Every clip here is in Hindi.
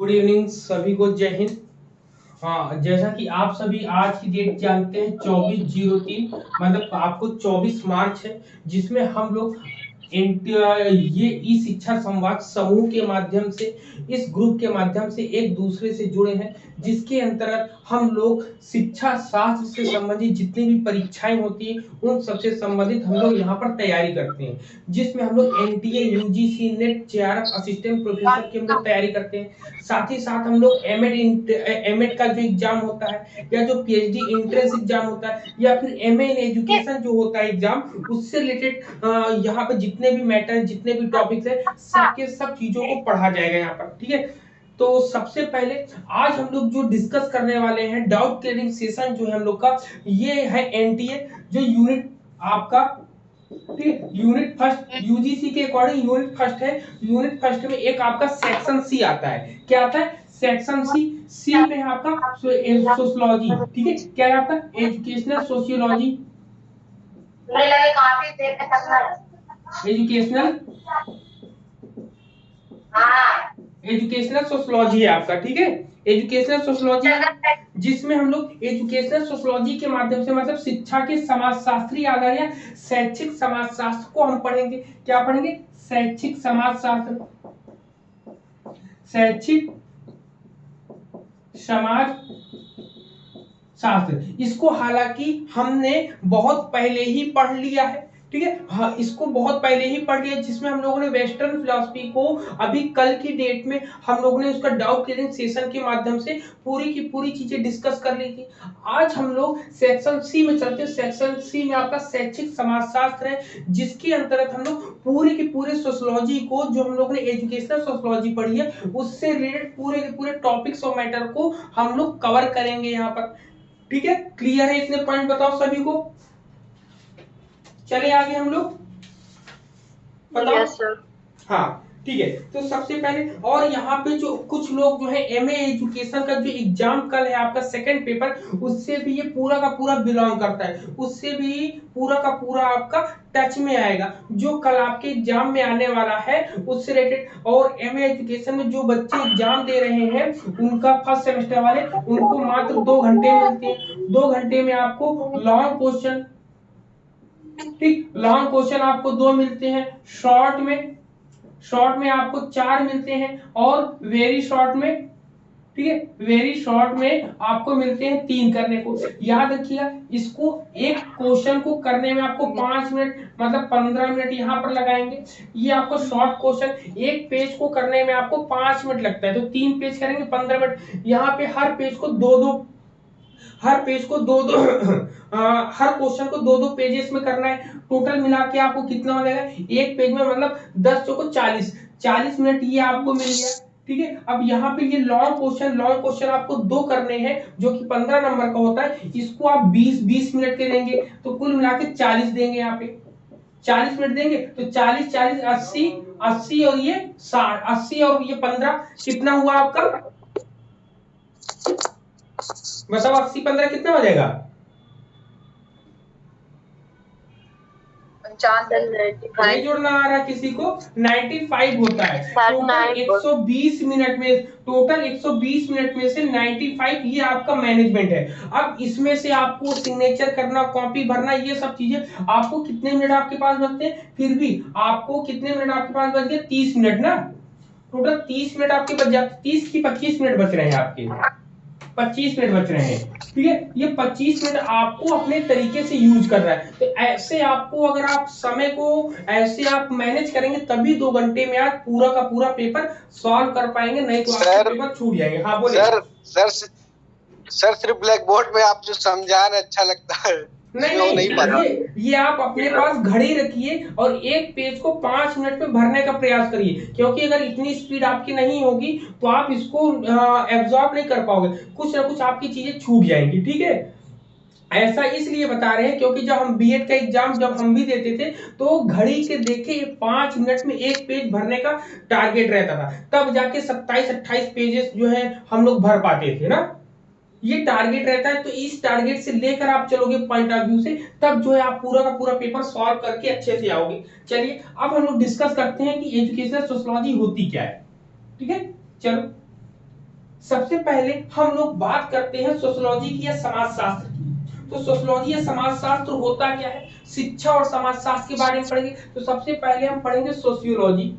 गुड इवनिंग सभी को, जय हिंद। हाँ, जैसा कि आप सभी आज की डेट जानते हैं 24/03 मतलब आपको 24 मार्च है, जिसमें हम लोग ये ई शिक्षा संवाद समूह के माध्यम से, इस ग्रुप के माध्यम से एक दूसरे से जुड़े हैं, जिसके अंतर्गत हम लोग शिक्षा शास्त्र से संबंधित जितनी भी परीक्षाएं होती हैं उन सबसे संबंधित हम लोग यहाँ पर तैयारी करते हैं, जिसमें हम लोग NTA, UGC, net, JRF, assistant professor की हम लोग तैयारी करते हैं। साथ ही साथ हम लोग एमएड का जो एग्जाम होता है, या जो पीएचडी एंट्रेंस एग्जाम होता है, या फिर एमए इन एजुकेशन जो होता है एग्जाम, उससे रिलेटेड यहाँ पे जितने भी मैटर, जितने भी टॉपिक्स है, सबके सब चीजों को पढ़ा जाएगा यहाँ पर। ठीक है, तो सबसे पहले आज हम लोग जो डिस्कस करने वाले हैं, डाउट क्लियरिंग सेशन जो है हम लोग का, ये है एनटीए जो यूनिट आपका, ठीक, यूनिट फर्स्ट यूजीसी के अकॉर्डिंग यूनिट फर्स्ट है। यूनिट फर्स्ट में एक आपका सेक्शन सी आता है। क्या आता है? सेक्शन सी में है आपका सोशियोलॉजी। ठीक है, क्या है आपका? Educational sociology, educational educational sociology है आपका। ठीक है, एजुकेशनल सोशियोलॉजी, जिसमें हम लोग एजुकेशनल सोशियोलॉजी के माध्यम से मतलब शिक्षा के समाजशास्त्री आधार या शैक्षिक समाजशास्त्र को हम पढ़ेंगे। क्या पढ़ेंगे? शैक्षिक समाजशास्त्र, शैक्षिक समाज शास्त्र। इसको हालांकि हमने बहुत पहले ही पढ़ लिया है। ठीक है, हाँ, इसको बहुत पहले ही पढ़ लिया, जिसमें हम लोगों ने वेस्टर्न फिलॉसफी को अभी कल की डेट में हम लोगों ने उसका डाउट क्लियरिंग सेशन के माध्यम से पूरी की पूरी चीजें डिस्कस कर ली थी। आज हम लोग सेक्शन सी में चलते हैं। सेक्शन सी में आपका शैक्षिक समाजशास्त्र है, जिसके अंतर्गत हम लोग पूरी की पूरे सोशियोलॉजी को, जो हम लोग ने एजुकेशनल सोशियोलॉजी पढ़ी है, उससे रिलेटेड पूरे के पूरे टॉपिक्स और मैटर को हम लोग कवर करेंगे यहाँ पर। ठीक है, क्लियर है? इतने पॉइंट बताओ सभी को। चले आगे हम लोग, बताओ। yes, sir. हाँ, ठीक है, तो सबसे पहले, और यहाँ पे जो कुछ लोग जो है एमए एजुकेशन का जो एग्जाम कल है आपका सेकंड पेपर, उससे भी ये पूरा का पूरा बिलोंग करता है, उससे भी पूरा का पूरा आपका टच में आएगा, जो कल आपके एग्जाम में आने वाला है उससे रिलेटेड। और एमए एजुकेशन में जो बच्चे एग्जाम दे रहे हैं, उनका फर्स्ट सेमेस्टर वाले, उनको मात्र 2 घंटे मिलते हैं। 2 घंटे में आपको लॉन्ग क्वेश्चन, ठीक, लॉन्ग क्वेश्चन आपको 2 मिलते हैं, शॉर्ट में आपको 4 मिलते हैं, और वेरी शॉर्ट में, ठीक है, वेरी शॉर्ट में आपको मिलते हैं 3 करने को। याद रखिएगा, इसको एक क्वेश्चन को करने में आपको 5 मिनट मतलब 15 मिनट यहाँ पर लगाएंगे। ये आपको शॉर्ट क्वेश्चन, एक पेज को करने में आपको 5 मिनट लगता है, तो 3 पेज करेंगे 15 मिनट। यहाँ पे हर पेज को हर क्वेश्चन को 2-2 पेजेस में करना है। टोटल मिला के आपको कितना हो जाएगा एक पेज में, मतलब 10 चौको 40 मिनट ये आपको मिल गया। ठीक है, अब यहाँ पे ये लॉन्ग क्वेश्चन आपको 2 करने हैं, जो कि 15 नंबर का होता है। इसको आप 20 मिनट के देंगे, तो कुल मिला के 40 देंगे। यहाँ पे 40 मिनट देंगे, तो 40 80 और ये 60, 80 और ये 15, कितना हुआ आपका? मतलब 80-15 कितना हो जाएगा? नहीं जोड़ना आ रहा किसी को? 95 होता है। टोटल 120 मिनट में, टोटल 120 मिनट में से 95 ये आपका मैनेजमेंट है। अब इसमें से आपको सिग्नेचर करना, कॉपी भरना, ये सब चीजें, आपको कितने मिनट आपके पास बचते हैं? फिर भी आपको कितने मिनट आपके पास बच गए? 30 मिनट ना। टोटल 30 मिनट आपके बच जाते, 30 की 25 मिनट बच रहे हैं आपके, 25 मिनट बच रहे हैं। ठीक है, ये 25 मिनट आपको अपने तरीके से यूज कर रहा है। तो ऐसे आपको, अगर आप समय को ऐसे आप मैनेज करेंगे, तभी 2 घंटे में आप पूरा का पूरा पेपर सॉल्व कर पाएंगे, नहीं तो आपके पेपर छूट जाएंगे। हाँ बोले सर सिर्फ ब्लैक बोर्ड में आप जो समझा रहे अच्छा लगता है, नहीं, ये आप अपने पास घड़ी रखिए और एक पेज को 5 मिनट में भरने का प्रयास करिए, क्योंकि अगर इतनी स्पीड आपकी नहीं होगी तो आप इसको एब्जॉर्ब नहीं कर पाओगे, कुछ ना कुछ आपकी चीजें छूट जाएंगी। ठीक है, ऐसा इसलिए बता रहे हैं क्योंकि जब हम बीएड का एग्जाम जब हम भी देते थे, तो घड़ी के देखे 5 मिनट में एक पेज भरने का टारगेट रहता था, तब जाके 27-28 पेजेस जो है हम लोग भर पाते थे ना। ये टारगेट रहता है, तो इस टारगेट से लेकर आप चलोगे पॉइंट ऑफ व्यू से, तब जो है आप पूरा का पूरा पेपर सॉल्व करके अच्छे से आओगे। चलिए, अब हम लोग डिस्कस करते हैं कि एजुकेशनल सोशियोलॉजी होती क्या है। ठीक है, चलो सबसे पहले हम लोग बात करते हैं सोशियोलॉजी की या समाजशास्त्र की। तो सोशियोलॉजी या समाजशास्त्र होता क्या है, शिक्षा और समाजशास्त्र के बारे में पढ़ेंगे। तो सबसे पहले हम पढ़ेंगे सोशियोलॉजी।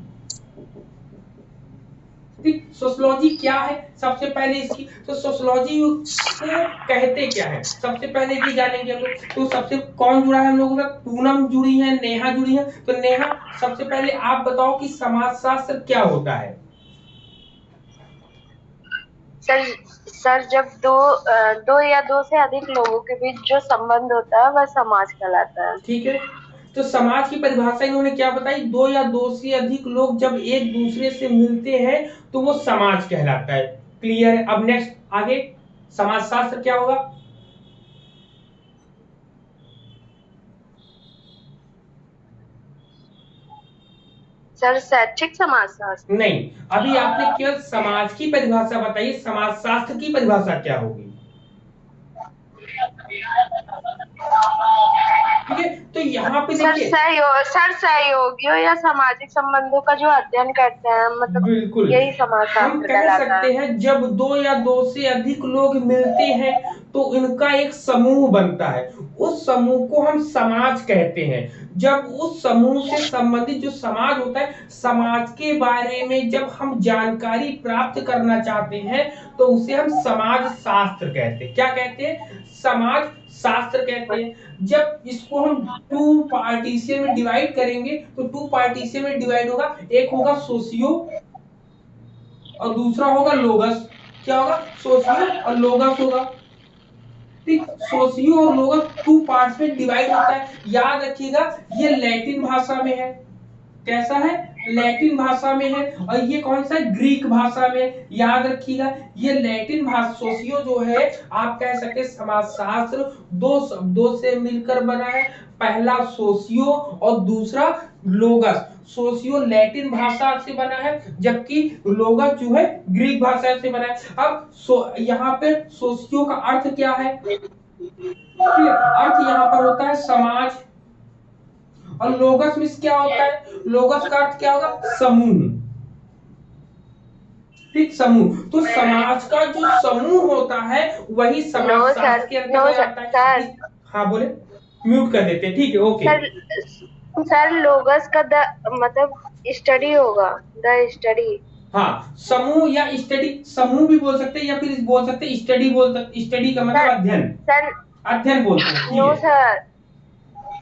ठीक, सोशियोलॉजी क्या है सबसे पहले इसकी, तो सोशियोलॉजी को कहते क्या है सबसे पहले ये जानेंगे हम लोग। तो सबसे कौन जुड़ा है हम लोगों के साथ, पूनम जुड़ी है, नेहा जुड़ी है। तो नेहा सबसे पहले आप बताओ कि समाजशास्त्र क्या होता है। सर सर जब दो या दो से अधिक लोगों के बीच जो संबंध होता है वह समाज कहलाता है। ठीक है, तो समाज की परिभाषा इन्होंने क्या बताई, दो या दो से अधिक लोग जब एक दूसरे से मिलते हैं तो वो समाज कहलाता है। क्लियर है। अब नेक्स्ट आगे समाजशास्त्र क्या होगा। सर शैक्षिक समाजशास्त्र। नहीं, अभी आपने केवल समाज की परिभाषा बताई, समाजशास्त्र की परिभाषा क्या होगी। ठीक है, तो यहाँ पे सर देखिए सहयोगियों या सामाजिक संबंधों का जो अध्ययन करते हैं, मतलब बिल्कुल यही हम समाजशास्त्र कह कहलाता सकते है। हैं जब दो या दो से अधिक लोग मिलते हैं तो इनका एक समूह बनता है, उस समूह को हम समाज कहते हैं। जब उस समूह से संबंधित जो समाज होता है, समाज के बारे में जब हम जानकारी प्राप्त करना चाहते हैं तो उसे हम समाज शास्त्र कहते हैं। क्या कहते हैं, समाज शास्त्र कहते हैं। जब इसको हम टू पार्टीशन में डिवाइड करेंगे तो टू पार्टीशन में डिवाइड होगा, एक होगा सोशियो और दूसरा होगा लोगस। क्या होगा, सोशियो और लोगस होगा। ठीक, सोशियो और लोगस टू पार्ट्स में डिवाइड होता है। याद रखिएगा ये लैटिन भाषा में है। कैसा है, लैटिन भाषा में है। और ये कौन सा है, ग्रीक भाषा में। याद रखिएगा ये लैटिन भाषा, सोशियो जो है आप कह सकते हैं समाजशास्त्र दो शब्दों से मिलकर बना है। पहला सोशियो और दूसरा लोगस। सोशियो लैटिन भाषा से बना है जबकि लोगस जो है ग्रीक भाषा से बना है। अब यहाँ पे सोशियो का अर्थ क्या है, ठीक है, अर्थ यहाँ पर होता है समाज। और लोगस में क्या होता है, लोगस का अर्थ क्या होगा, समूह। ठीक, समूह। तो समाज का जो समूह होता है वही समाज शास्त्र के अंतर्गत आता है। हाँ बोले, म्यूट कर देते हैं, ठीक है, ओके। सर लोगस का मतलब स्टडी होगा, द स्टडी। हाँ, समूह या स्टडी, समूह भी बोल सकते हैं या फिर बोल सकते हैं स्टडी, बोल सकते, स्टडी का मतलब अध्ययन, सर अध्ययन बोलते हैं। नो सर,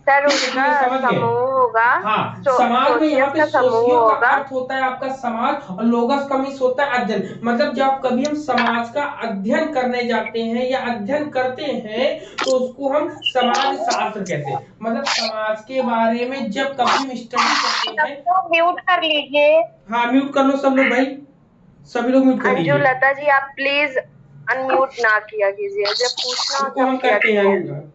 सर ठीक है, उसका समझ गए। समूह होगा। हाँ, समाज में यहाँ पे समूह सोशियो का होगा। अर्थ होता है आपका समाज और लोगस का मीन्स होता है अध्ययन। मतलब जब कभी हम समाज का अध्ययन करने जाते हैं या अध्ययन करते हैं तो उसको हम समाज शास्त्र कहते हैं। मतलब समाज के बारे में जब कभी हम स्टडी करते हैं। तो म्यूट कर लीजिए। हाँ म्यूट कर लो सब लोग भाई, सभी लोग म्यूट कर लीजिए। अंजू लता जी आप प्लीज अनम्यूट ना किया कीजिए, जब पूछना हो उसको हम तब किया करते कीजिए। हैं।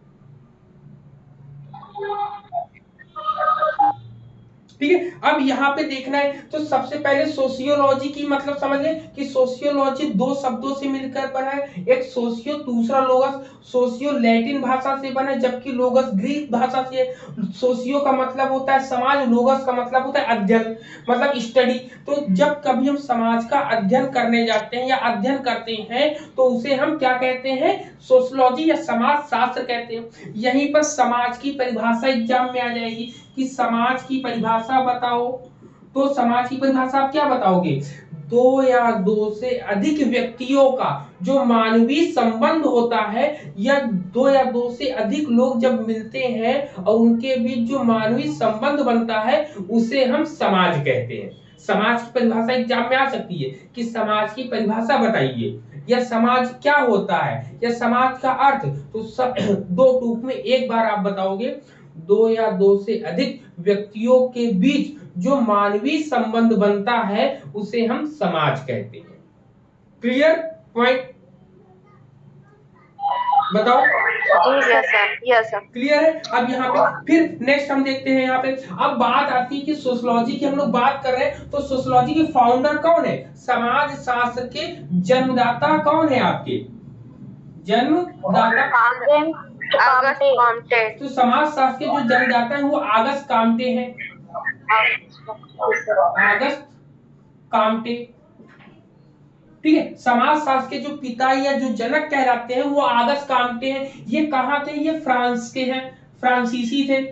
ठीक है, अब यहाँ पे देखना है तो सबसे पहले सोशियोलॉजी की मतलब समझ लें कि सोशियोलॉजी दो शब्दों से मिलकर बना है, एक सोशियो दूसरा लोगस। सोशियो लैटिन भाषा से बना है जबकि लोगस ग्रीक भाषा से। सोशियो का मतलब होता है समाज, लोगस का मतलब होता है अध्ययन, मतलब स्टडी। तो जब कभी हम समाज का अध्ययन करने जाते हैं या अध्ययन करते हैं तो उसे हम क्या कहते हैं, सोशियोलॉजी या समाज शास्त्र कहते हैं। यहीं पर समाज की परिभाषा एग्जाम में आ जाएगी कि समाज की परिभाषा बताओ। तो समाज की परिभाषा आप क्या बताओगे, दो या दो से अधिक व्यक्तियों का जो मानवीय संबंध होता है, या दो या दो से अधिक लोग जब मिलते हैं और उनके बीच जो मानवीय संबंध बनता है उसे हम समाज कहते हैं। समाज की परिभाषा एग्जाम में आ सकती है कि समाज की परिभाषा बताइए, या समाज क्या होता है, या समाज का अर्थ। तो दो टूक में एक बार आप बताओगे, दो या दो से अधिक व्यक्तियों के बीच जो मानवीय संबंध बनता है उसे हम समाज कहते हैं। क्लियर पॉइंट, बताओ। Yes sir. क्लियर है। अब यहाँ पे फिर नेक्स्ट हम देखते हैं, यहाँ पे अब बात आती है कि सोशियोलॉजी की हम लोग बात कर रहे हैं तो सोशियोलॉजी के फाउंडर कौन है, समाज शास्त्र के जन्मदाता कौन है आपके, जन्मदाता तो समाज शास्त्र के जो जन्मदाता है वो आगस्ट काम्टे हैं। आगस्ट काम्टे, ठीक है। समाजशास्त्र के जो पिता या जो जनक कहलाते हैं वो आगस्ट काम्टे हैं। ये कहाँ थे? ये फ्रांस के हैं, फ्रांसीसी थे।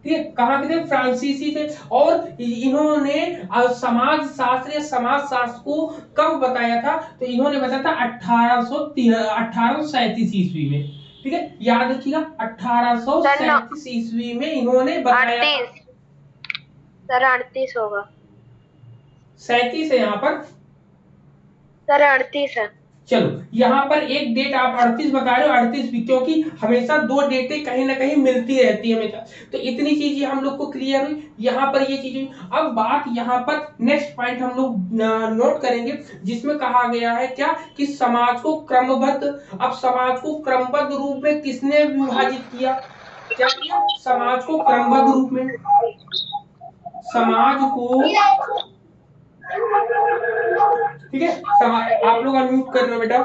ठीक है, कहाँ के थे? फ्रांसीसी थे। और इन्होंने समाज शास्त्र या समाज शास्त्र को कब बताया था? तो इन्होंने बताया था 1837 ईस्वी में। ठीक है, याद रखिएगा 1837 ईस्वी में इन्होंने बताया। सर 38 होगा। 37 है यहाँ पर सर 38 है। चलो, यहाँ पर एक डेट आप 38 बता रहे हो, 38 भी, क्योंकि हमेशा दो डेटें कहीं ना कहीं मिलती रहती है हमेशा। तो इतनी चीजें हम लोग को क्लियर हुई, यहाँ पर ये चीजें। अब बात यहाँ पर नेक्स्ट पॉइंट हम लोग नोट करेंगे, जिसमें कहा गया है क्या कि समाज को क्रमबद्ध। अब समाज को क्रमबद्ध रूप में किसने विभाजित किया? क्या किया? समाज को क्रमबद्ध रूप में, समाज को, ठीक है, आप लोग अनम्यूट कर रहे हो बेटा,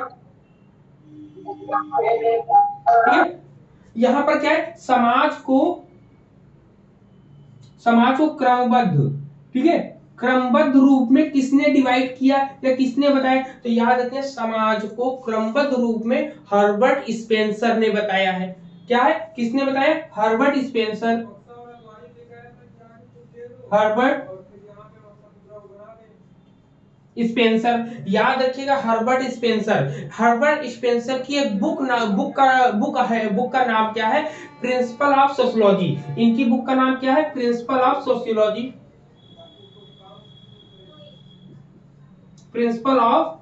ठीक है। यहां पर क्या है? समाज को क्रमबद्ध, ठीक है, क्रमबद्ध रूप में किसने डिवाइड किया या किसने बताया? तो याद रखिए, समाज को क्रमबद्ध रूप में हर्बर्ट स्पेंसर ने बताया है। क्या है? किसने बताया? Herbert Spencer. हर्बर्ट स्पेंसर, याद रखिएगा, हर्बर्ट स्पेंसर। हर्बर्ट स्पेंसर की एक बुक का नाम क्या है? Principle of sociology. इनकी बुक का नाम क्या है? Principle of sociology. Principle of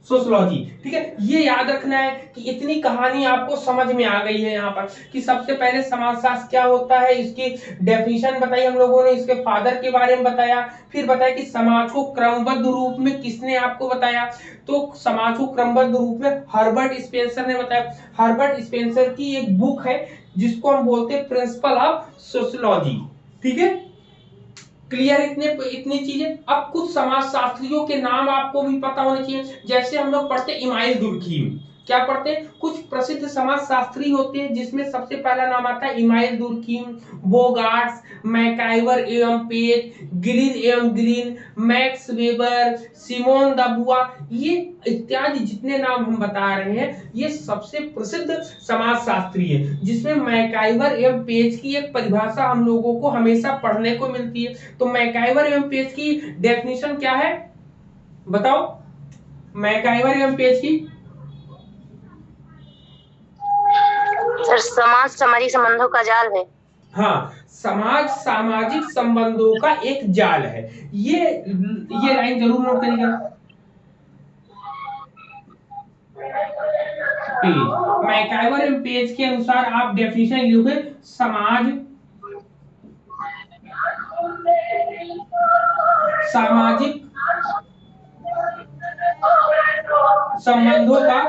sociology, ठीक है। ये याद रखना है कि इतनी कहानी आपको समझ में आ गई है यहाँ पर, कि सबसे पहले समाजशास्त्र क्या होता है, इसकी डेफिनेशन बताई हम लोगों ने, इसके फादर के बारे में बताया, फिर बताया कि समाज को क्रमबद्ध रूप में किसने आपको बताया? तो समाज को क्रमबद्ध रूप में हर्बर्ट स्पेंसर ने बताया। हर्बर्ट स्पेंसर की एक बुक है जिसको हम बोलते हैं प्रिंसिपल ऑफ सोशियोलॉजी, ठीक है। क्लियर? इतनी चीजें। अब कुछ समाजशास्त्रियों के नाम आपको भी पता होने चाहिए। जैसे हम लोग पढ़ते इमाइल दुर्खीम, क्या पढ़ते हैं? कुछ प्रसिद्ध समाजशास्त्री होते हैं, जिसमें सबसे पहला नाम आता है इमाइल दुर्खीम, बोगार्ट्स, मैकाइवर एवं पेज, ग्रीन एवं Green, Max Weber, Simone de Beauvoir, ये इत्यादि जितने नाम हम बता रहे हैं, ये सबसे प्रसिद्ध समाजशास्त्री है, जिसमें मैकाइवर एवं पेज की एक परिभाषा हम लोगों को हमेशा पढ़ने को मिलती है। तो मैकाइवर एवं पेज की डेफिनेशन क्या है? बताओ, मैकाइवर एवं पेज की। सर समाज सामाजिक संबंधों का जाल है। हाँ, समाज सामाजिक संबंधों का एक जाल है। ये लाइन जरूर नोट करिएगा। पेज, मैकाइवर एवं पेज के अनुसार आप डेफिनेशन लिखोगे, सामाजिक संबंधों का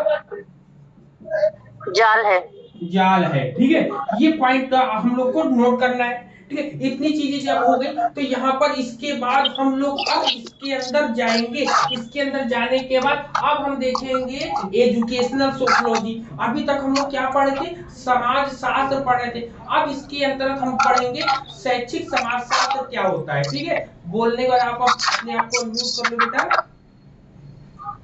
जाल है, ठीक है। ये पॉइंट हम लोग को नोट करना है, ठीक है। इतनी चीजें जब हो गई, तो यहाँ पर इसके बाद हम लोग अब इसके अंदर जाएंगे। इसके अंदर जाने के बाद अब हम देखेंगे एजुकेशनल सोशियोलॉजी। अभी तक हम लोग क्या पढ़े थे? समाज शास्त्र पढ़े थे। अब इसके अंतर्गत हम पढ़ेंगे शैक्षिक समाजशास्त्र क्या होता है, ठीक है। बोलने के बाद आप अपने आप को अनम्यूट कर लो बेटा,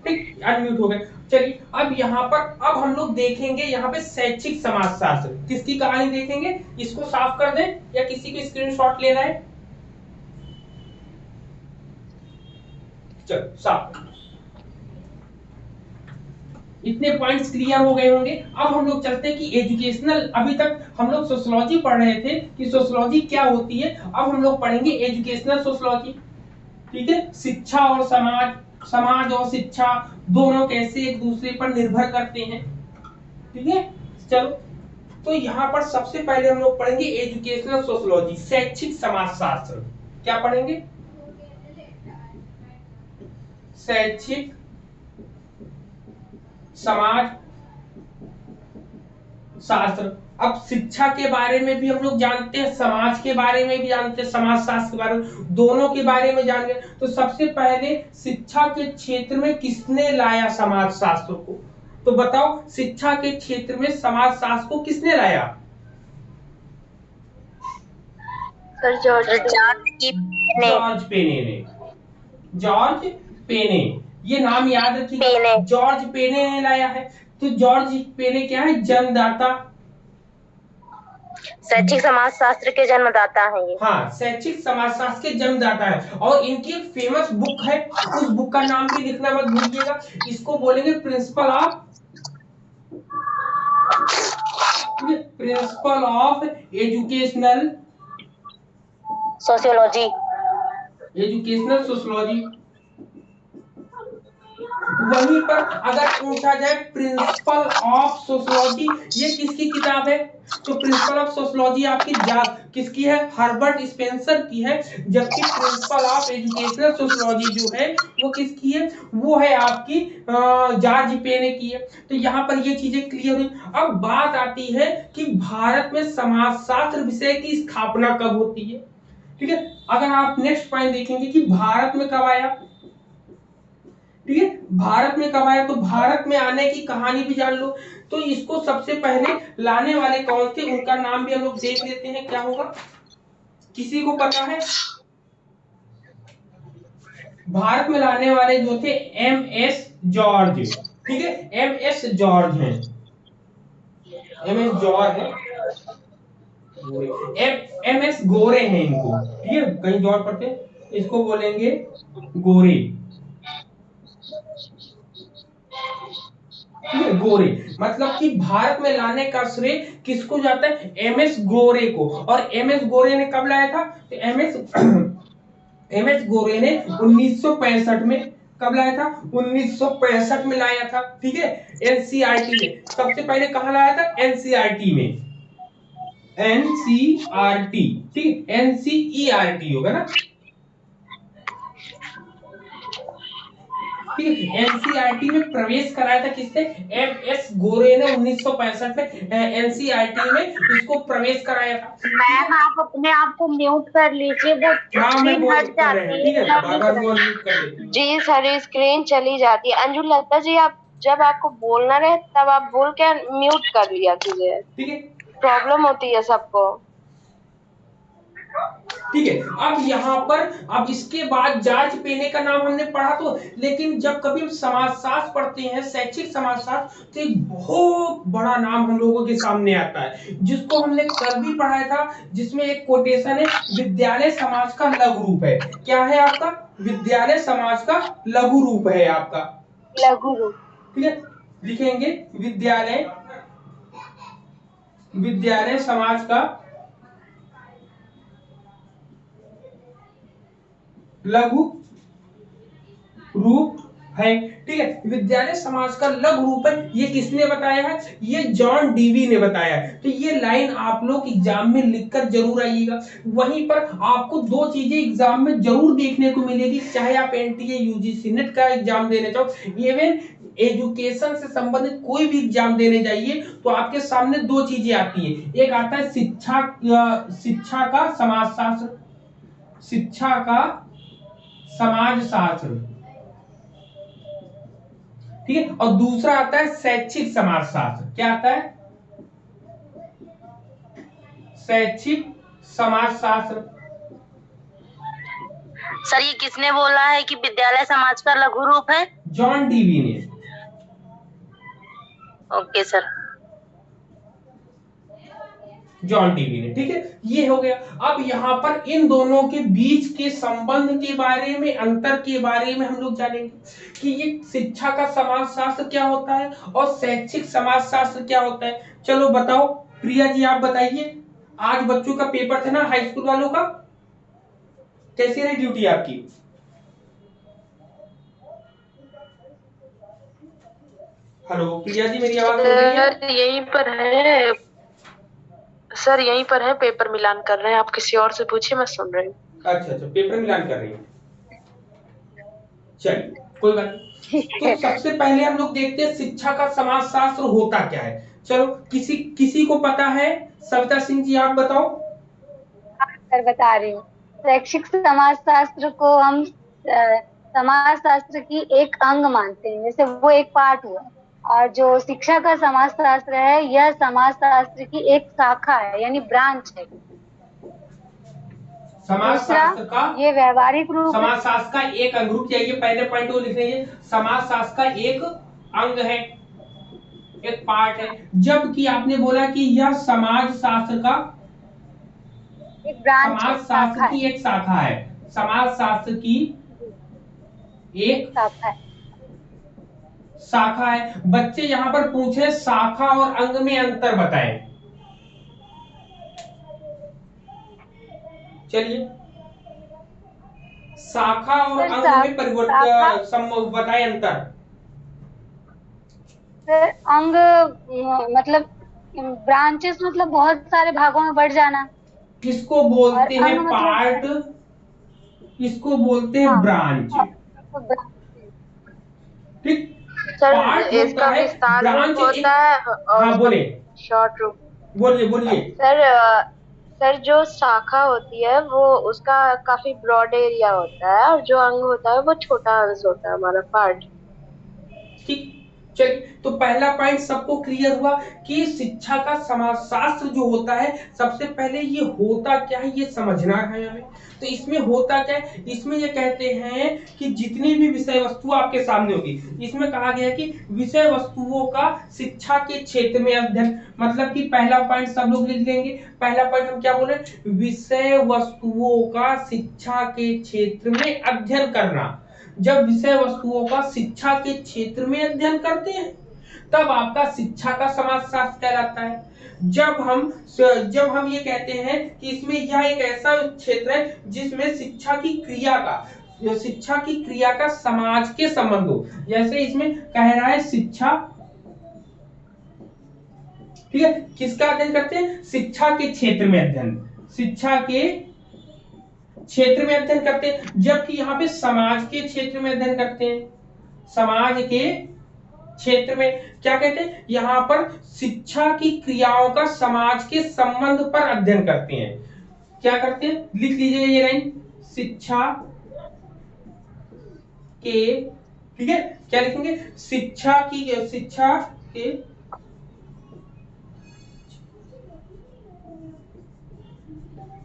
ठीक, अनम्यूट हो गए। चलिए, अब यहाँ पर अब हम लोग देखेंगे यहाँ पे शैक्षिक समाजशास्त्र किसकी कहानी देखेंगे। इसको साफ कर दें या किसी को स्क्रीनशॉट लेना है? चलो साफ। इतने पॉइंट्स क्लियर हो गए होंगे। अब हम लोग चलते हैं कि एजुकेशनल, अभी तक हम लोग सोशियोलॉजी पढ़ रहे थे कि सोशियोलॉजी क्या होती है। अब हम लोग पढ़ेंगे एजुकेशनल सोशियोलॉजी, ठीक है। शिक्षा और समाज और शिक्षा दोनों कैसे एक दूसरे पर निर्भर करते हैं, ठीक है। चलो, तो यहाँ पर सबसे पहले हम लोग पढ़ेंगे एजुकेशनल सोशियोलॉजी, शैक्षिक समाजशास्त्र। क्या पढ़ेंगे? शैक्षिक समाज शास्त्र। अब शिक्षा के बारे में भी हम लोग जानते हैं, समाज के बारे में भी जानते हैं, समाज शास्त्र के बारे में, दोनों के बारे में जान गए। तो सबसे पहले शिक्षा के क्षेत्र में किसने लाया समाज शास्त्र को? तो बताओ, शिक्षा के क्षेत्र में समाज शास्त्र को किसने लाया? सर जॉर्ज जॉर्ज पेने ने, जॉर्ज पेने, ये नाम याद रखिए, जॉर्ज पेने ने लाया है। तो जॉर्ज पेने क्या है? जन्मदाता, शैक्षिक समाजशास्त्र के जन्मदाता हैं ये। हाँ, शैक्षिक समाजशास्त्र के जन्मदाता है। और इनकी एक फेमस बुक है, उस बुक का नाम भी लिखना मत भूलिएगा, इसको बोलेंगे principle of, principle of educational sociology, educational sociology. वहीं पर अगर पूछा जाए प्रिंसिपल ऑफ सोशियोलॉजी ये किसकी किताब है, तो प्रिंसिपल ऑफ सोशियोलॉजी आपकी किसकी है? हर्बर्ट स्पेंसर की है। जबकि प्रिंसिपल ऑफ एजुकेशनल सोशियोलॉजी जो है वो किसकी है? वो है आपकी जॉर्ज पेने की है। तो यहाँ पर ये चीजें क्लियर हुई। अब बात आती है कि भारत में समाजशास्त्र विषय की स्थापना कब होती है। ठीक है, अगर आप नेक्स्ट पॉइंट देखेंगे कि भारत में कब आया, ठीक है, भारत में कब आया, तो भारत में आने की कहानी भी जान लो। तो इसको सबसे पहले लाने वाले कौन थे, उनका नाम भी हम लोग देख लेते हैं, क्या होगा, किसी को पता है? भारत में लाने वाले जो थे एम एस जॉर्ज, ठीक है, एम एस जॉर्ज हैं, एम एस जॉर्ज है, एम एस गोरे हैं इनको, ठीक है, कहीं जॉर्ज पढ़ते, इसको बोलेंगे गोरे, गोरे। मतलब कि भारत में लाने का श्रेय किसको जाता है? एम एस गोरे को। और एम एस गोरे ने कब लाया था? तो एम एस गोरे ने 1965 में, कब लाया था? 1965 में लाया था, ठीक है, एनसीईआरटी में। सबसे पहले कहां लाया था? एनसीईआरटी में, एनसीईआरटी, ठीक है, एनसीईआरटी होगा ना, ठीक है, एनसीईआरटी में प्रवेश कराया था किसने? एम एस गोरे ने 1965 में एनसीईआरटी में इसको प्रवेश कराया था। मैम आप अपने आप को म्यूट कर लीजिए, वो स्क्रीन हट जाती है, ठीक है, बार-बार वो म्यूट कर देती जी सारी स्क्रीन चली जाती है। अंजू लता जी, आप जब आपको बोलना रहे तब आप बोल के म्यूट कर लिया कीजिए, ठीक है, प्रॉब्लम होती है सबको। ठीक है। अब यहाँ पर, अब इसके बाद जॉर्ज पेने का नाम हमने पढ़ा, तो लेकिन जब कभी हम समाजशास्त्र पढ़ते हैं, शैक्षिक समाजशास्त्र, तो एक बहुत बड़ा नाम हम लोगों के सामने आता है, जिसको हमने कल भी पढ़ाया था, जिसमें एक कोटेशन है, विद्यालय समाज का लघु रूप है। क्या है आपका? विद्यालय समाज का लघु रूप है आपका, लघु रूप, ठीक है, लिखेंगे विद्यालय, विद्यालय समाज का लघु रूप है, ठीक है, विद्यालय समाज का लघु रूप है। ये किसने बताया है? ये जॉन डीवी ने बताया है। तो ये लाइन आप लोग एग्जाम में लिखकर जरूर आइएगा। वहीं पर आपको दो चीजें एग्जाम में जरूर देखने को मिलेगी, चाहे आप एनटीए यूजीसी नेट का एग्जाम देने जाओ, इवन एजुकेशन से संबंधित कोई भी एग्जाम देने जाइए, तो आपके सामने दो चीजें आती है। एक आता है शिक्षा का समाजशास्त्र, शिक्षा का समाजशास्त्र, ठीक है, और दूसरा आता है शैक्षिक समाजशास्त्र। क्या आता है? शैक्षिक समाजशास्त्र। सर ये किसने बोला है कि विद्यालय समाज का लघु रूप है? जॉन डीवी ने। ओके सर, जॉन डीवी ने, ठीक है, ये हो गया। अब यहाँ पर इन दोनों के बीच के संबंध के बारे में, अंतर के बारे में हम लोग जानेंगे कि ये शिक्षा का समाजशास्त्र क्या होता है और शैक्षिक समाजशास्त्र क्या होता है। चलो बताओ, प्रिया जी आप बताइए, आज बच्चों का पेपर था ना हाई स्कूल वालों का, कैसी रही ड्यूटी आपकी? हेलो प्रिया जी, मेरी आवाज सुन रही है? यहीं पर है सर, यहीं पर है, पेपर मिलान कर रहे हैं। आप किसी और से पूछिए, मैं सुन रही हूँ। अच्छा अच्छा, पेपर मिलान कर रही है, चलिए कोई बात नहीं। तो सबसे पहले हम लोग देखते हैं शिक्षा का समाजशास्त्र होता क्या है। चलो किसी किसी को पता है? सविता सिंह जी आप बताओ। सर बता रही हूँ। शैक्षिक समाजशास्त्र को हम समाजशास्त्र की एक अंग मानते हैं, जैसे वो एक पार्ट हुआ। और जो शिक्षा का समाजशास्त्र है, यह समाजशास्त्र की एक शाखा है, यानी ब्रांच है। समाजशास्त्र का ये व्यवहारिक रूप है। समाजशास्त्र का एक अंग, रुक जाइए, पहले पॉइंट को लिख लीजिए, समाजशास्त्र का एक अंग है, एक पार्ट है। जबकि आपने बोला कि यह समाजशास्त्र का एक ब्रांच है, समाजशास्त्र शाखा की है, एक शाखा है, समाजशास्त्र की एक शाखा है। शाखा है। बच्चे यहाँ पर पूछे शाखा और अंग में अंतर बताएं। चलिए, शाखा और सर, अंग में परिवर्तन शाखा बताएं अंतर। सर, अंग मतलब ब्रांचेस मतलब बहुत सारे भागों में बढ़ जाना, किसको और बोलते हैं अंग मतलब पार्ट, इसको बोलते हैं हाँ, ब्रांच। तो branches। ठीक, सर पार्ट होता इसका है, विस्तार रूप ब्रांच होता एक। है और हाँ उसका बोले, शॉर्ट रूप। बोलिए बोलिए। सर सर जो शाखा होती है वो उसका काफी ब्रॉड एरिया होता है, और जो अंग होता है वो छोटा अंश होता है, हमारा पार्ट। ठीक, चलिए, तो पहला पॉइंट सबको क्लियर हुआ कि शिक्षा का समाजशास्त्र जो होता है, सबसे पहले ये होता क्या है ये समझना है हमें। तो इसमें होता क्या है, इसमें ये कहते हैं कि जितनी भी विषय वस्तु आपके सामने होगी, इसमें कहा गया कि विषय वस्तुओं का शिक्षा के क्षेत्र में अध्ययन, मतलब कि पहला पॉइंट सब लोग लिख लेंगे। पहला पॉइंट हम क्या बोल रहे हैं, विषय वस्तुओं का शिक्षा के क्षेत्र में अध्ययन करना। जब विषय वस्तुओं का शिक्षा के क्षेत्र में अध्ययन करते हैं, तब आपका शिक्षा का समाजशास्त्र कहलाता है। जब हम ये कहते हैं कि इसमें यह एक ऐसा क्षेत्र है जिसमें शिक्षा की क्रिया का समाज के संबंध हो, जैसे इसमें कह रहा है शिक्षा, ठीक है, किसका अध्ययन करते हैं, शिक्षा के क्षेत्र में अध्ययन, शिक्षा के क्षेत्र में अध्ययन करते हैं। जबकि यहाँ पे समाज के क्षेत्र में अध्ययन करते हैं, समाज के क्षेत्र में क्या कहते हैं, यहाँ पर शिक्षा की क्रियाओं का समाज के संबंध पर अध्ययन करते हैं। क्या करते हैं, लिख लीजिए ये लाइन, शिक्षा के, ठीक है, क्या लिखेंगे, शिक्षा के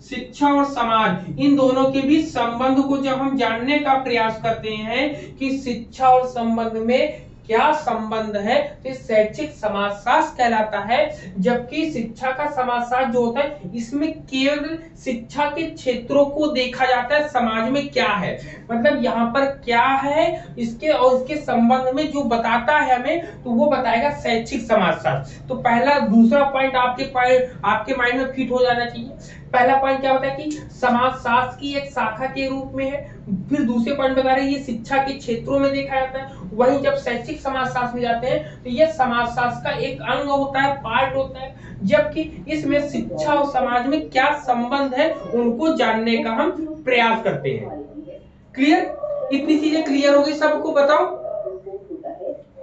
शिक्षा और समाज, इन दोनों के बीच संबंध को जब हम जानने का प्रयास करते हैं कि शिक्षा और संबंध में क्या संबंध है, तो शैक्षिक समाजशास्त्र कहलाता है। जबकि शिक्षा का समाजशास्त्र जो होता है, इसमें केवल शिक्षा के क्षेत्रों को देखा जाता है, समाज में क्या है, मतलब यहाँ पर क्या है इसके और इसके संबंध में जो बताता है हमें, तो वो बताएगा शैक्षिक समाजशास्त्र। तो पहला दूसरा पॉइंट आपके माइंड में फिट हो जाना चाहिए। पहला पॉइंट क्या होता है कि समाजशास्त्र की एक शाखा के रूप में है। फिर दूसरे पॉइंट बता रहे हैं ये शिक्षा के क्षेत्रों में देखा जाता है। वहीं जब शैक्षिक समाजशास्त्र में जाते हैं तो ये समाजशास्त्र का एक अंग होता है, पार्ट होता है। जबकि इसमें शिक्षा और समाज में क्या संबंध है उनको जानने का हम प्रयास करते हैं। क्लियर, इतनी चीजें क्लियर हो गई सबको, बताओ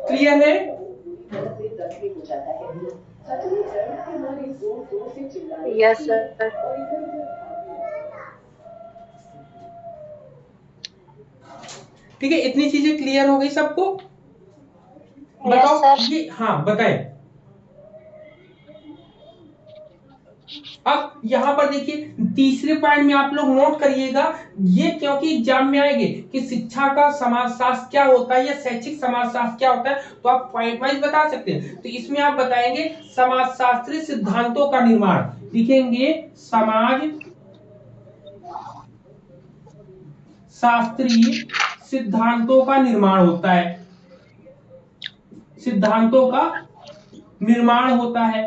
क्लियर है? Yes sir. ठीक है, इतनी चीजें क्लियर हो गई सबको, बताओ। Yes, ये हाँ बताएं। अब यहां पर देखिए तीसरे पॉइंट में आप लोग नोट करिएगा, ये क्योंकि एग्जाम में आएंगे कि शिक्षा का समाजशास्त्र क्या होता है या शैक्षिक समाजशास्त्र क्या होता है, तो आप पॉइंट वाइज बता सकते हैं। तो इसमें आप बताएंगे समाजशास्त्रीय सिद्धांतों का निर्माण, लिखेंगे समाज शास्त्रीय सिद्धांतों का निर्माण होता है, सिद्धांतों का निर्माण होता है,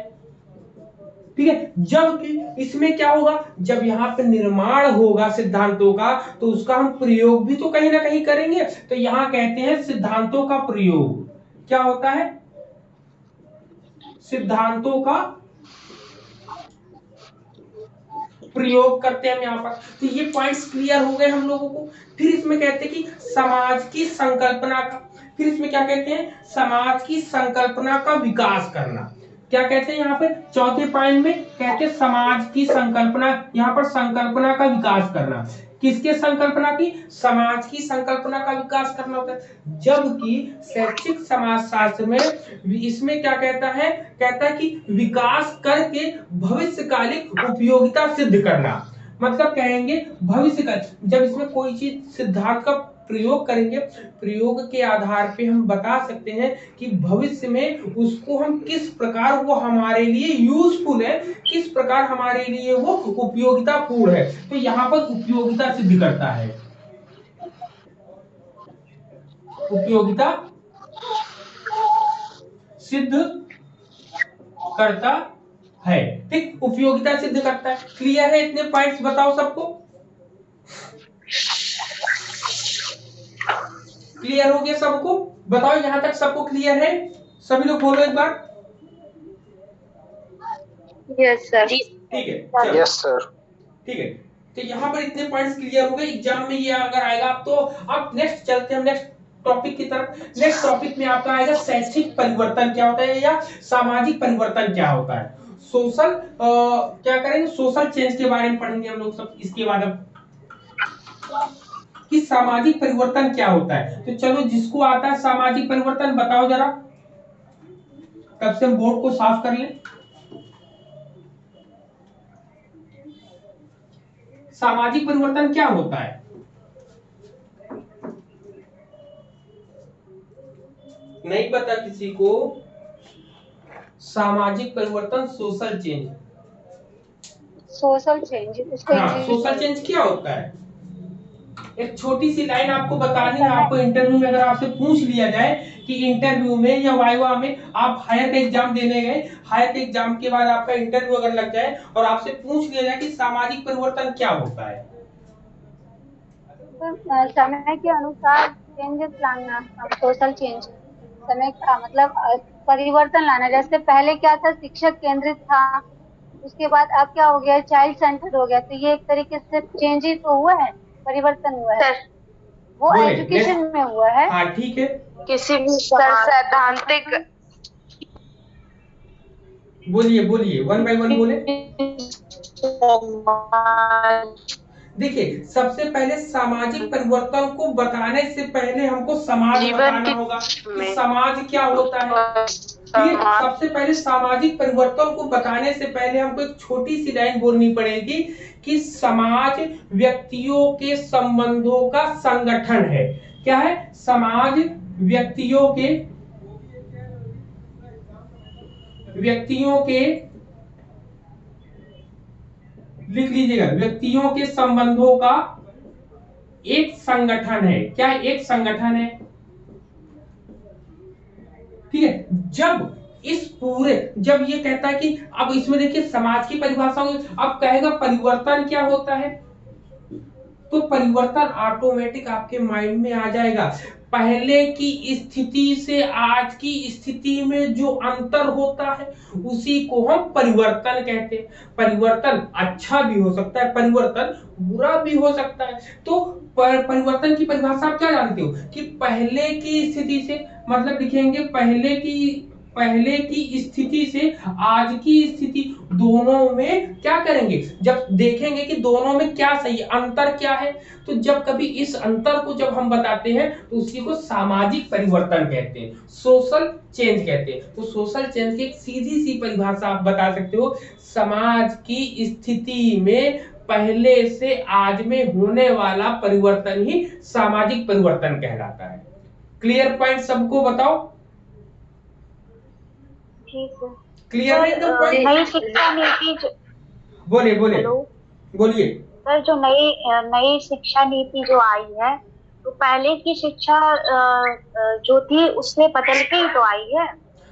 ठीक है। जबकि इसमें क्या होगा, जब यहाँ पे निर्माण होगा सिद्धांतों का, तो उसका हम प्रयोग भी तो कहीं ना कहीं करेंगे। तो यहाँ कहते हैं सिद्धांतों का प्रयोग क्या होता है, सिद्धांतों का प्रयोग करते हैं हम यहाँ पर। तो ये पॉइंट्स क्लियर हो गए हम लोगों को। फिर इसमें कहते हैं कि समाज की संकल्पना का, फिर इसमें क्या कहते हैं, समाज की संकल्पना का विकास करना। क्या कहते हैं यहाँ पे चौथे पॉइंट में, कहते हैं समाज की संकल्पना, यहाँ पर संकल्पना का विकास करना। किसके संकल्पना की, समाज की संकल्पना का विकास करना होता है। जबकि शैक्षिक समाजशास्त्र में इसमें क्या कहता है, कहता है कि विकास करके भविष्यकालिक उपयोगिता सिद्ध करना। मतलब कहेंगे भविष्य का, जब इसमें कोई चीज सिद्धांत का प्रयोग करेंगे, प्रयोग के आधार पे हम बता सकते हैं कि भविष्य में उसको हम किस प्रकार वो हमारे लिए यूजफुल है, किस प्रकार हमारे लिए वो उपयोगितापूर्ण है। तो यहाँ पर उपयोगिता सिद्ध करता है, उपयोगिता सिद्ध करता है। ठीक, उपयोगिता सिद्ध करता है। क्लियर है? इतने पॉइंट्स बताओ सबको, क्लियर हो गया सबको? बताओ यहां तक सबको क्लियर है? सभी लोग बोलो एक बार। Yes sir. ठीक है, यस सर। ठीक है। तो यहाँ पर इतने पॉइंट्स क्लियर हो गए। एग्जाम में ये अगर आएगा तो अब नेक्स्ट चलते हैं नेक्स्ट टॉपिक की तरफ। नेक्स्ट टॉपिक में आपका आएगा शैक्षिक परिवर्तन क्या होता है या सामाजिक परिवर्तन क्या होता है। सोशल क्या करेंगे, सोशल चेंज के बारे में पढ़ेंगे हम लोग सब। इसके बाद अब कि सामाजिक परिवर्तन क्या होता है। तो चलो जिसको आता है सामाजिक परिवर्तन बताओ जरा, तब से हम बोर्ड को साफ कर लें। सामाजिक परिवर्तन क्या होता है? नहीं पता किसी को? सामाजिक परिवर्तन, सोशल चेंज। सोशल चेंज, उसको हाँ, सोशल चेंज क्या होता है? एक छोटी सी लाइन आपको बतानी है। आपको इंटरव्यू में अगर आपसे पूछ लिया जाए कि इंटरव्यू में या वाइवा में आप हायर का एग्जाम देने गए, हायर के एग्जाम के बाद आपका इंटरव्यू अगर लग जाए और आपसे पूछ लिया जाए कि सामाजिक परिवर्तन क्या होता है, समय के अनुसार चेंजेस लाना, सोशल चेंज समय का मतलब परिवर्तन लाना। जैसे पहले क्या था, शिक्षक केंद्रित था, उसके बाद अब क्या हो गया, चाइल्ड सेंटर्ड हो गया। तो ये एक तरीके से चेंज ही तो हुआ है, परिवर्तन हुआ है, वो बोले एजुकेशन में हुआ है। हाँ ठीक है, किसी भी सैद्धांतिक बोलिए बोलिए, वन बाय वन बोले। देखिए, सबसे पहले सामाजिक परिवर्तन को बताने से पहले हमको समाज बताना होगा कि समाज क्या होता है। फिर सबसे पहले सामाजिक परिवर्तन को बताने से पहले हमको एक छोटी सी लाइन बोलनी पड़ेगी कि समाज व्यक्तियों के संबंधों का संगठन है। क्या है? समाज व्यक्तियों के लिख लीजिएगा, व्यक्तियों के संबंधों का एक संगठन है। क्या एक संगठन है? ठीक है। जब ये कहता है कि अब इसमें देखिए समाज की परिभाषा होगी, अब कहेगा परिवर्तन क्या होता है, तो परिवर्तन ऑटोमेटिक आपके माइंड में आ जाएगा। पहले की स्थिति से आज की स्थिति में जो अंतर होता है उसी को हम परिवर्तन कहते हैं। परिवर्तन अच्छा भी हो सकता है, परिवर्तन बुरा भी हो सकता है। तो परिवर्तन की परिभाषा आप क्या जानते हो कि पहले की स्थिति से, मतलब लिखेंगे पहले की स्थिति से आज की स्थिति, दोनों में क्या करेंगे, जब देखेंगे कि दोनों में क्या सही है, अंतर क्या है, तो जब कभी इस अंतर को जब हम बताते हैं तो उसी को सामाजिक परिवर्तन कहते हैं, सोशल चेंज कहते हैं। तो सोशल चेंज की एक सीधी सी परिभाषा आप बता सकते हो, समाज की स्थिति में पहले से आज में होने वाला परिवर्तन ही सामाजिक परिवर्तन कहलाता है। क्लियर पॉइंट सबको बताओ? क्लियर है एकदम पॉइंट? नई शिक्षा नीति बोलिए बोलिए। सर, जो नई शिक्षा नीति जो आई है, तो पहले की शिक्षा जो थी उससे बदल के ही तो आई है।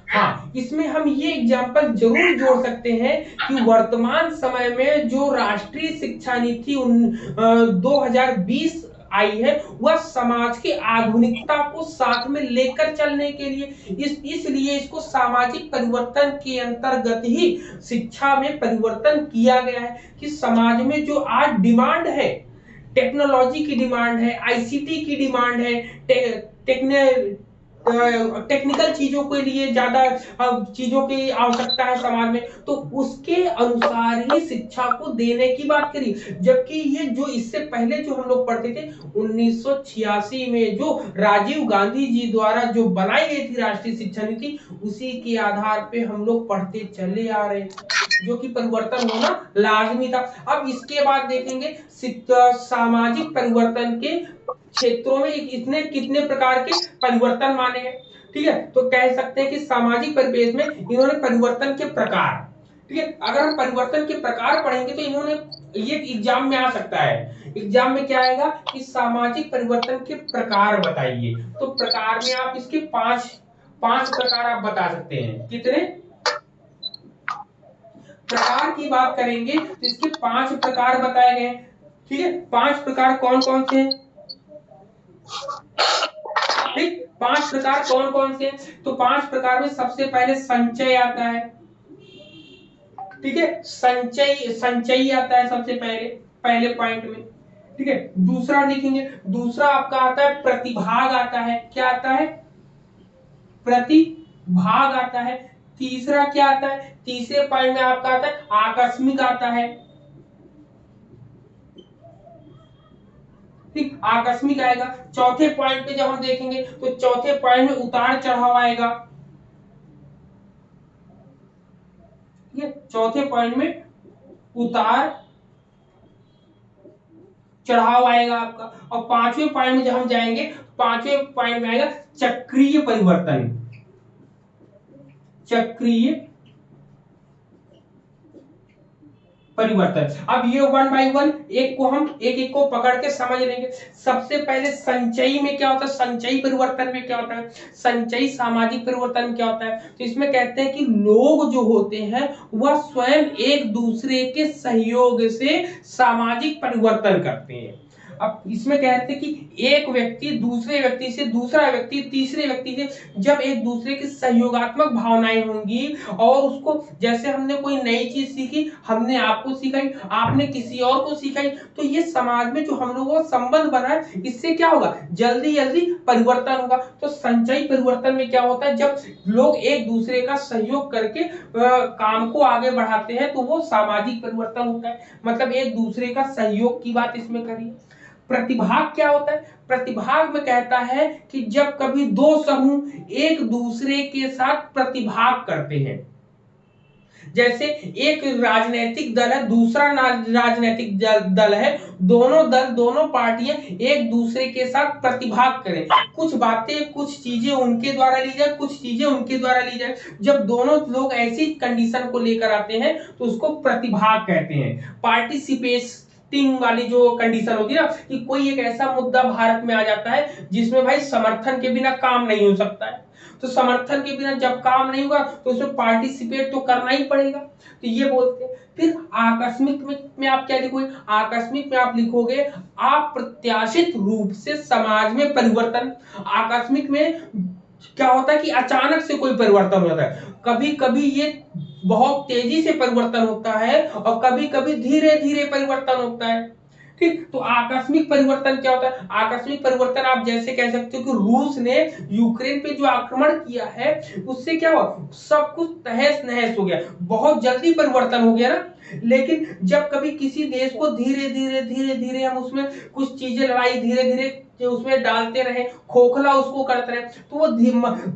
हाँ, इसमें हम ये एग्जाम्पल जरूर जोड़ सकते हैं कि वर्तमान समय में जो राष्ट्रीय शिक्षा नीति 2020 आई है, वह समाज की आधुनिकता को साथ में लेकर चलने के लिए, इसलिए इसको सामाजिक परिवर्तन के अंतर्गत ही शिक्षा में परिवर्तन किया गया है कि समाज में जो आज डिमांड है, टेक्नोलॉजी की डिमांड है, आईसीटी की डिमांड है, टेक्निकल चीजों के लिए ज्यादा चीजों की आवश्यकता है समाज में, तो उसके अनुसार ही शिक्षा को देने की बात करी। जबकि ये जो इससे पहले जो हम लोग पढ़ते थे 1986 में जो राजीव गांधी जी द्वारा जो बनाई गई थी राष्ट्रीय शिक्षा नीति, उसी के आधार पे हम लोग पढ़ते चले आ रहे हैं। जो कि परिवर्तन होना लाजमी था। अब इसके बाद देखेंगे सामाजिक परिवर्तन के क्षेत्रों में इतने कितने प्रकार के परिवर्तन माने हैं। ठीक है, तो कह सकते हैं कि सामाजिक परिवेश में इन्होंने परिवर्तन के प्रकार, ठीक है, अगर हम परिवर्तन के प्रकार पढ़ेंगे तो इन्होंने ये एग्जाम में आ सकता है। एग्जाम में क्या आएगा कि सामाजिक परिवर्तन के प्रकार बताइए, तो प्रकार में आप इसके पांच प्रकार आप बता सकते हैं। कितने प्रकार की बात करेंगे तो इसके 5 प्रकार बताए गए। ठीक है, 5 प्रकार कौन कौन से हैं? ठीक, 5 प्रकार कौन कौन से? तो 5 प्रकार में सबसे पहले संचय आता है। ठीक है, संचयी आता है सबसे पहले पॉइंट में। ठीक है, दूसरा लिखेंगे, दूसरा आपका आता है प्रतिभाग आता है। क्या आता है? प्रतिभाग आता है। तीसरा क्या आता है? तीसरे पॉइंट में आपका आता है आकस्मिक आता है। ठीक, आकस्मिक आएगा। चौथे पॉइंट पे जब हम देखेंगे तो चौथे पॉइंट में उतार चढ़ाव आएगा। ठीक है, चौथे पॉइंट में उतार चढ़ाव आएगा आपका। और पांचवें पॉइंट में जब हम जाएंगे, पांचवें पॉइंट में आएगा चक्रीय परिवर्तन। चक्रीय परिवर्तन। अब ये 1 बाय 1 एक को हम एक को पकड़ के समझ लेंगे। सबसे पहले संचयी में क्या होता है? संचयी परिवर्तन में क्या होता है? संचयी सामाजिक परिवर्तन में क्या होता है? तो इसमें कहते हैं कि लोग जो होते हैं वह स्वयं एक दूसरे के सहयोग से सामाजिक परिवर्तन करते हैं। अब इसमें कहते हैं कि एक व्यक्ति दूसरे व्यक्ति से, दूसरा व्यक्ति तीसरे व्यक्ति से जब एक दूसरे की सहयोगात्मक भावनाएं होंगी और उसको, जैसे हमने कोई नई चीज सीखी, हमने आपको सिखाई, आपने किसी और को सिखाई, तो ये समाज में जो हम लोगों का संबंध बना है इससे क्या होगा? जल्दी जल्दी परिवर्तन होगा। तो संचयी परिवर्तन में क्या होता है? जब लोग एक दूसरे का सहयोग करके काम को आगे बढ़ाते हैं तो वो सामाजिक परिवर्तन होता है। मतलब एक दूसरे का सहयोग की बात इसमें करिए। प्रतिभाग क्या होता है? प्रतिभाग में कहता है कि जब कभी दो समूह एक दूसरे के साथ प्रतिभाग करते हैं, जैसे एक राजनीतिक दल है, दूसरा राजनीतिक दल है, दोनों पार्टियां एक दूसरे के साथ प्रतिभाग करें, कुछ बातें कुछ चीजें उनके द्वारा ली जाए, कुछ चीजें उनके द्वारा ली जाए। जब दोनों लोग ऐसी कंडीशन को लेकर आते हैं तो उसको प्रतिभाग कहते हैं। पार्टिसिपेशन वाली जो कंडीशन होती है ना, कि कोई एक ऐसा मुद्दा भारत में आ जाता है जिसमें भाई समर्थन के बिना काम नहीं हो सकता है, तो समर्थन के बिना जब काम नहीं होगा तो उसमें पार्टिसिपेट तो करना ही पड़ेगा, तो ये बोलते हैं। फिर आकस्मिक में आप क्या लिखोगे? आकस्मिक में आप लिखोगे अप्रत्याशित रूप से समाज में परिवर्तन। आकस्मिक में क्या होता है कि अचानक से कोई परिवर्तन होता है। कभी कभी ये बहुत तेजी से परिवर्तन होता है और कभी कभी धीरे धीरे परिवर्तन होता है। ठीक, तो आकस्मिक परिवर्तन क्या होता है? आकस्मिक परिवर्तन आप जैसे कह सकते हो कि रूस ने यूक्रेन पे जो आक्रमण किया है उससे क्या हुआ? सब कुछ तहस नहस हो गया, बहुत जल्दी परिवर्तन हो गया ना। लेकिन जब कभी किसी देश को धीरे धीरे हम उसमें कुछ चीजें लड़ाई धीरे धीरे उसमें डालते रहे, खोखला उसको करते रहे, तो वो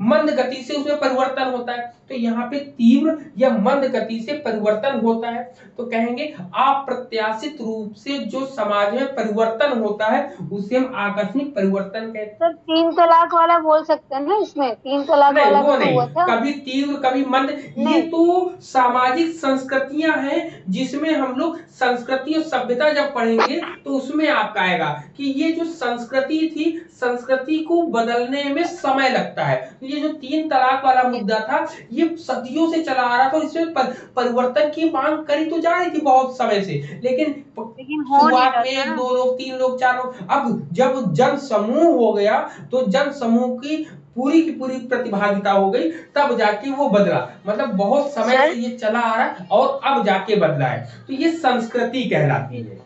मंद गति से उसमें परिवर्तन होता है। तो यहाँ पे तीव्र या मंद गति से परिवर्तन होता है, तो कहेंगे अप्रत्याशित रूप से जो समाज में परिवर्तन होता है उसे हम आकस्मिक परिवर्तन कहते हैं। सर 3 तलाक वाला बोल सकते हैं ना इसमें? 3 तलाक नहीं, वाला वो भी तो नहीं, हुआ था। कभी तीव्र कभी मंद, ये तो सामाजिक संस्कृतियां हैं जिसमें हम लोग संस्कृति और सभ्यता जब पढ़ेंगे तो उसमें आपका आएगा कि ये जो संस्कृति थी, संस्कृति को बदलने में समय लगता है। ये जो 3 तलाक वाला मुद्दा था ये सदियों से चला आ रहा था, इसमें परिवर्तन की मांग करी तो जा रही थी बहुत समय से, लेकिन शुरुआत में 1 2 लोग 3 लोग 4 लोग, अब जब जन समूह हो गया तो जन समूह की पूरी प्रतिभागिता हो गई, तब जाके वो बदला। मतलब बहुत समय से ये चला आ रहा है और अब जाके बदला है, तो ये संस्कृति कहलाती है।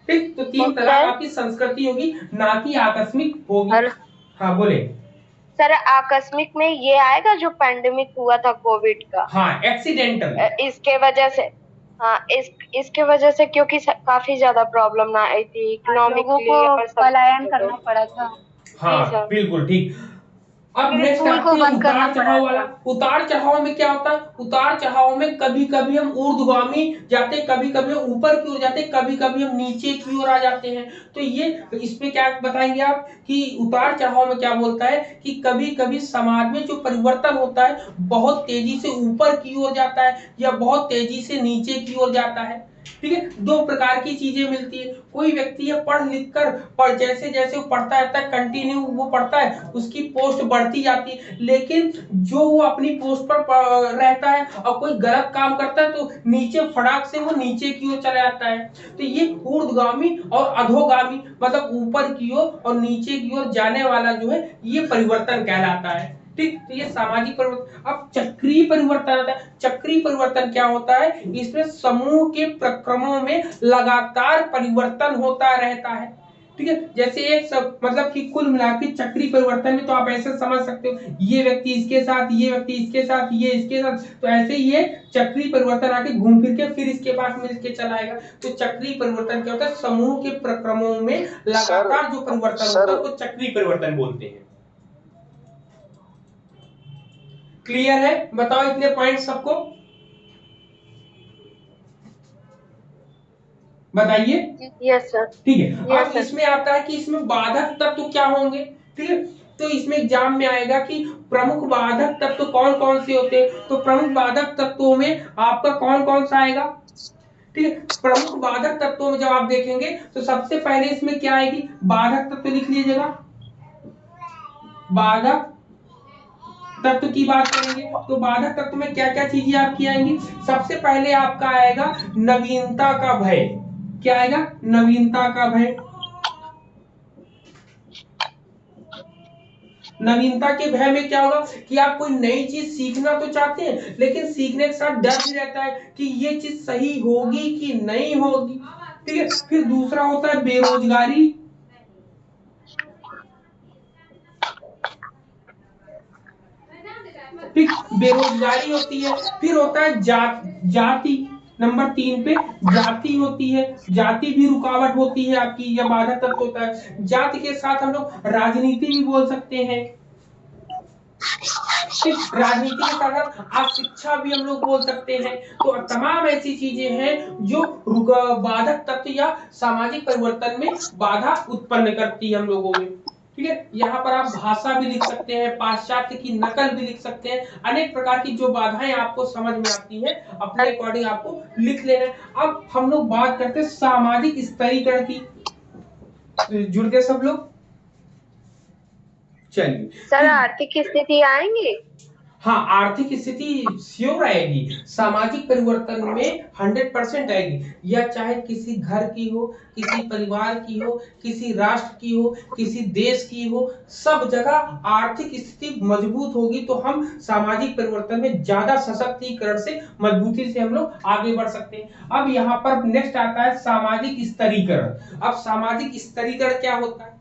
ठीक, तो 3 तलाक आपकी संस्कृति होगी, ना कि आकस्मिक होगी। हाँ बोले सर, आकस्मिक में ये आएगा जो पैंडेमिक हुआ था कोविड का। हाँ, एक्सीडेंटल, इसके वजह से, हाँ इसके वजह से, क्योंकि काफी ज्यादा प्रॉब्लम ना आई थी, इकोनॉमिकली पलायन करना पड़ा था। हाँ बिल्कुल ठीक। अब फिर नेक्स्ट स्कूल को आते हैं बंद करना उतार पड़ा चढ़ाव वाला। था। उतार चढ़ाव में क्या होता है? उतार चढ़ाव में कभी कभी हम ऊर्ध्वगामी जाते हैं, कभी कभी हम ऊपर की ओर जाते हैं, कभी कभी हम नीचे की ओर आ जाते हैं। तो ये इसमें क्या बताएंगे आप कि उतार चढ़ाव में क्या बोलता है कि कभी कभी समाज में जो परिवर्तन होता है बहुत तेजी से ऊपर की ओर जाता है या बहुत तेजी से नीचे की ओर जाता है। ठीक है, दो प्रकार की चीजें मिलती है। कोई व्यक्ति है पढ़ लिख कर जैसे जैसे वो पढ़ता रहता है, कंटिन्यू वो पढ़ता है, उसकी पोस्ट बढ़ती जाती है, लेकिन जो वो अपनी पोस्ट पर रहता है और कोई गलत काम करता है तो नीचे फटाक से वो नीचे की ओर चला जाता है। तो ये ऊर्ध्वगामी और अधोगामी मतलब ऊपर की ओर और नीचे की ओर जाने वाला जो है ये परिवर्तन कहलाता है। ठीक, तो ये सामाजिक परिवर्तन। अब चक्रीय परिवर्तन आता है। चक्रीय परिवर्तन क्या होता है? इसमें समूह के प्रक्रमों में लगातार परिवर्तन होता रहता है। ठीक है, जैसे एक सब मतलब कि कुल मिलाकर चक्रीय परिवर्तन में तो आप ऐसे समझ सकते हो ये व्यक्ति इसके साथ, ये व्यक्ति इसके साथ, ये इसके साथ, तो ऐसे ही ये चक्रीय परिवर्तन आके घूम फिर के फिर इसके पास मिल के चला आएगा। तो चक्रीय परिवर्तन क्या होता है? समूह के प्रक्रमों में लगातार जो परिवर्तन होता है उसको चक्रीय परिवर्तन बोलते हैं। क्लियर है? बताओ इतने पॉइंट सबको बताइए। Yes sir. ठीक है, यस अब सर। इसमें आता है कि इसमें बाधक तत्व क्या होंगे। ठीक है, तो इसमें एग्जाम में आएगा कि प्रमुख बाधक तत्व कौन कौन से होते हैं। तो प्रमुख बाधक तत्वों में आपका कौन कौन सा आएगा? ठीक है, प्रमुख बाधक तत्वों में जब आप देखेंगे तो सबसे पहले इसमें क्या आएगी? बाधक तत्व लिख लीजिएगा। बाधक तत्व की बात करेंगे तो बाधक तत्व में क्या क्या चीजें आपकी आएंगी? सबसे पहले आपका आएगा नवीनता का भय। क्या आएगा? नवीनता का भय। नवीनता के भय में क्या होगा कि आप कोई नई चीज सीखना तो चाहते हैं लेकिन सीखने के साथ डर भी रहता है कि ये चीज सही होगी कि नहीं होगी। ठीक है, फिर दूसरा होता है बेरोजगारी। ठीक, बेरोजगारी होती है। फिर होता है जाति। नंबर 3 पे जाति होती है। जाति भी रुकावट होती है आपकी, यह बाधक तत्व होता है। जाति के साथ हम लोग राजनीति भी बोल सकते हैं। राजनीति के साथ अशिक्षा भी हम लोग बोल सकते हैं। तो तमाम ऐसी चीजें हैं जो बाधक तत्व या सामाजिक परिवर्तन में बाधा उत्पन्न करती है हम लोगों में। ठीक है, यहाँ पर आप भाषा भी लिख सकते हैं, पाश्चात्य की नकल भी लिख सकते हैं, अनेक प्रकार की जो बाधाएं आपको समझ में आती है अपने अकॉर्डिंग आपको लिख लेना है। अब हम लोग बात करते हैं सामाजिक स्तरीकरण की। जुड़ गए सब लोग? चलिए सर आर्थिक स्थिति आएंगे। हाँ, आर्थिक स्थिति श्योर आएगी। सामाजिक परिवर्तन में 100% आएगी। या चाहे किसी घर की हो, किसी परिवार की हो, किसी राष्ट्र की हो, किसी देश की हो, सब जगह आर्थिक स्थिति मजबूत होगी तो हम सामाजिक परिवर्तन में ज्यादा सशक्तिकरण से मजबूती से हम लोग आगे बढ़ सकते हैं। अब यहाँ पर नेक्स्ट आता है सामाजिक स्तरीकरण। अब सामाजिक स्तरीकरण क्या होता है?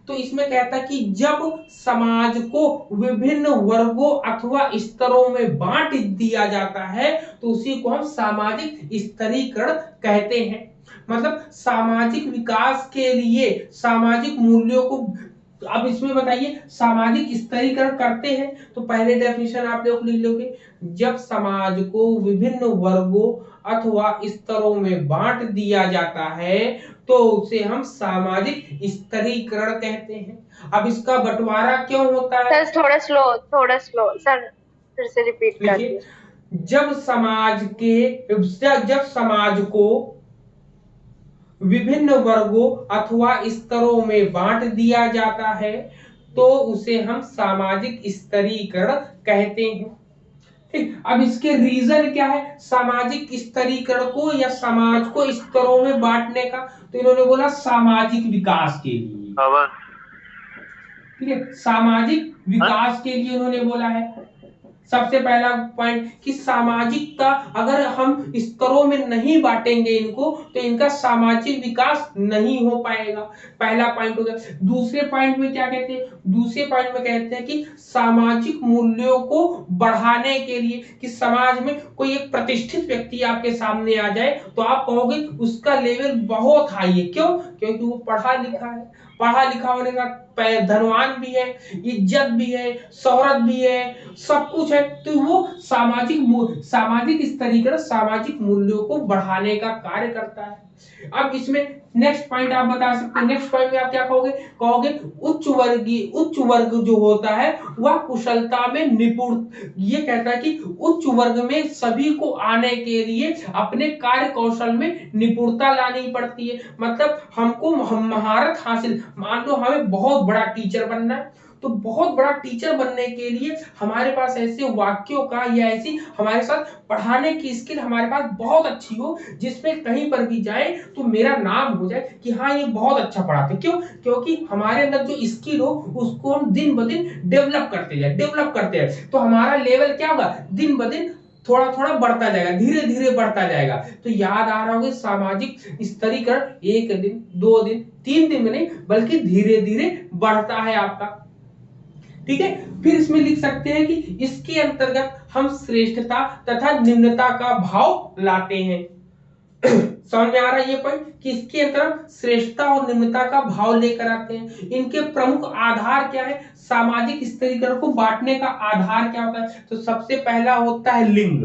तो इसमें कहता है कि जब समाज को विभिन्न वर्गों अथवा स्तरों में बांट दिया जाता है तो उसी को हम सामाजिक स्तरीकरण कहते हैं। मतलब सामाजिक विकास के लिए सामाजिक मूल्यों को, अब इसमें बताइए सामाजिक स्तरीकरण करते हैं तो पहले डेफिनेशन आप लोग लिख लोगे, जब समाज को विभिन्न वर्गों अथवा स्तरों में बांट दिया जाता है तो उसे हम सामाजिक स्तरीकरण कहते हैं। अब इसका बंटवारा क्यों होता है? सर थोड़ा स्लो सर, फिर से रिपीट कर देखिए, दीजिए। जब समाज को विभिन्न वर्गों अथवा स्तरों में बांट दिया जाता है तो उसे हम सामाजिक स्तरीकरण कहते हैं। ठीक, अब इसके रीजन क्या है सामाजिक स्तरीकरण को या समाज को स्तरों में बांटने का? तो इन्होंने बोला सामाजिक विकास के लिए। ठीक है, सामाजिक विकास के लिए उन्होंने बोला है। सबसे पहला पॉइंट कि सामाजिक का अगर हम स्तरों में नहीं बांटेंगे इनको तो इनका सामाजिक विकास नहीं हो पाएगा। पहला पॉइंट हो गया। दूसरे पॉइंट में क्या कहते हैं? दूसरे पॉइंट में कहते हैं कि सामाजिक मूल्यों को बढ़ाने के लिए, कि समाज में कोई एक प्रतिष्ठित व्यक्ति आपके सामने आ जाए तो आप कहोगे उसका लेवल बहुत हाई है। क्यों? क्योंकि वो पढ़ा लिखा है। पढ़ा लिखा होने का धनवान भी है, इज्जत भी है, शोहरत भी है, सब कुछ है, तो वो सामाजिक स्तरीकरण सामाजिक मूल्यों को बढ़ाने का कार्य करता है। अब इसमें नेक्स्ट पॉइंट आप बता सकते हैं, नेक्स्ट पॉइंट में आप क्या कहोगे उच्च वर्ग जो होता है वह कुशलता में निपुण, ये कहता है कि उच्च वर्ग में सभी को आने के लिए अपने कार्य कौशल में निपुणता लानी पड़ती है। मतलब हम महारत हासिल, मान लो हमें बहुत बड़ा टीचर बनना है, तो बहुत बड़ा टीचर बनने के लिए हमारे पास ऐसे वाक्यों का या ऐसी हमारे साथ पढ़ाने की स्किल हमारे पास बहुत अच्छी हो, जिसमें कहीं पर भी जाए तो मेरा नाम हो जाए कि हाँ ये बहुत अच्छा पढ़ाते। क्यों? क्योंकि हमारे अंदर जो स्किल हो उसको हम दिन ब दिन डेवलप करते हैं, तो हमारा लेवल क्या होगा, दिन ब दिन थोड़ा थोड़ा बढ़ता जाएगा, धीरे धीरे बढ़ता जाएगा। तो याद आ रहा होगा सामाजिक स्तरीकरण 1 दिन 2 दिन 3 दिन में नहीं बल्कि धीरे धीरे बढ़ता है आपका। ठीक है, फिर इसमें लिख सकते हैं कि इसके अंतर्गत हम श्रेष्ठता तथा निम्नता का भाव लाते हैं। समझ में आ रहा है ये पॉइंट कि इसके अंतर्गत श्रेष्ठता और निम्नता का भाव लेकर आते हैं। इनके प्रमुख आधार क्या है, सामाजिक स्तरीकरण को बांटने का आधार क्या होता है, तो सबसे पहला होता है लिंग।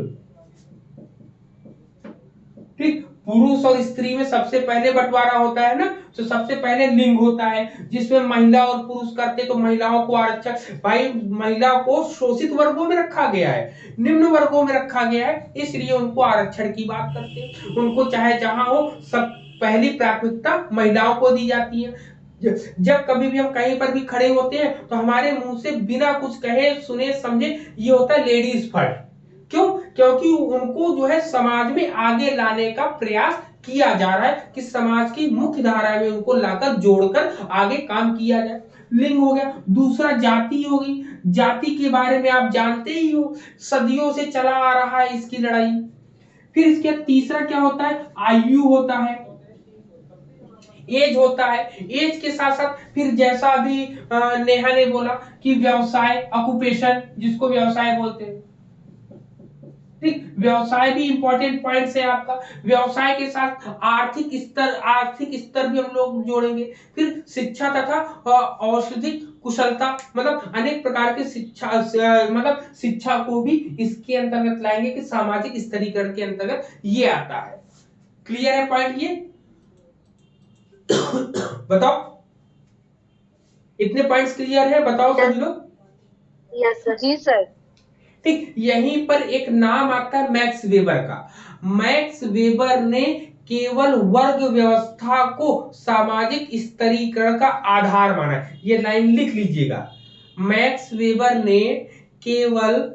ठीक, पुरुष और स्त्री में सबसे पहले बंटवारा होता है ना, तो सबसे पहले लिंग होता है, जिसमें महिला और पुरुष करते, तो महिलाओं को आरक्षण, भाई महिला को शोषित वर्गों में रखा गया है, निम्न वर्गों में रखा गया है, इसलिए उनको आरक्षण की बात करते हैं। उनको चाहे जहां हो सब पहली प्राथमिकता महिलाओं को दी जाती है। जब कभी भी हम कहीं पर भी खड़े होते हैं तो हमारे मुंह से बिना कुछ कहे सुने समझे ये होता है लेडीज फर्स्ट। क्यों? क्योंकि उनको जो है समाज में आगे लाने का प्रयास किया जा रहा है कि समाज की मुख्य धारा में उनको लाकर जोड़कर आगे काम किया जाए। लिंग हो गया। दूसरा जाति होगी। जाति के बारे में आप जानते ही हो, सदियों से चला आ रहा है इसकी लड़ाई। फिर इसके तीसरा क्या होता है, आयु होता है, एज होता है। एज के साथ साथ फिर जैसा अभी नेहा ने बोला कि व्यवसाय, ऑक्यूपेशन, जिसको व्यवसाय बोलते हैं। ठीक, व्यवसाय भी इंपॉर्टेंट पॉइंट है आपका। व्यवसाय के साथ आर्थिक स्तर भी हम लोग जोड़ेंगे। फिर शिक्षा तथा औषधिक कुशलता, मतलब अनेक प्रकार के शिक्षा, मतलब शिक्षा को भी इसके अंतर्गत लाएंगे कि सामाजिक स्तरीकरण के अंतर्गत ये आता है। क्लियर है पॉइंट ये? बताओ, इतने पॉइंट्स क्लियर है? बताओ सभी लोग। Yes sir. जी सर। ठीक, यहीं पर एक नाम आता है मैक्स वेबर का। मैक्स वेबर ने केवल वर्ग व्यवस्था को सामाजिक स्तरीकरण का आधार माना है। ये लाइन लिख लीजिएगा। मैक्स वेबर ने केवल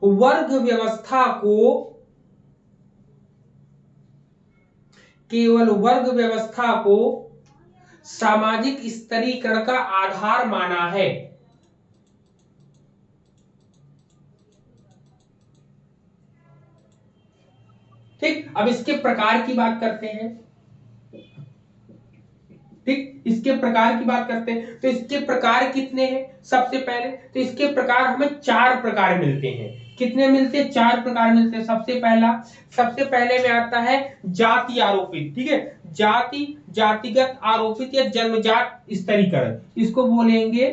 वर्ग व्यवस्था को सामाजिक स्तरीकरण का आधार माना है। ठीक, अब इसके प्रकार की बात करते हैं। ठीक, इसके प्रकार की बात करते हैं तो इसके प्रकार कितने हैं? सबसे पहले तो इसके प्रकार हमें 4 प्रकार मिलते हैं। कितने मिलते हैं? 4 प्रकार मिलते हैं। सबसे पहले में आता है जाति आरोपित। ठीक है, जाति, जातिगत आरोपित या जन्मजात स्तरीकरण, इसको बोलेंगे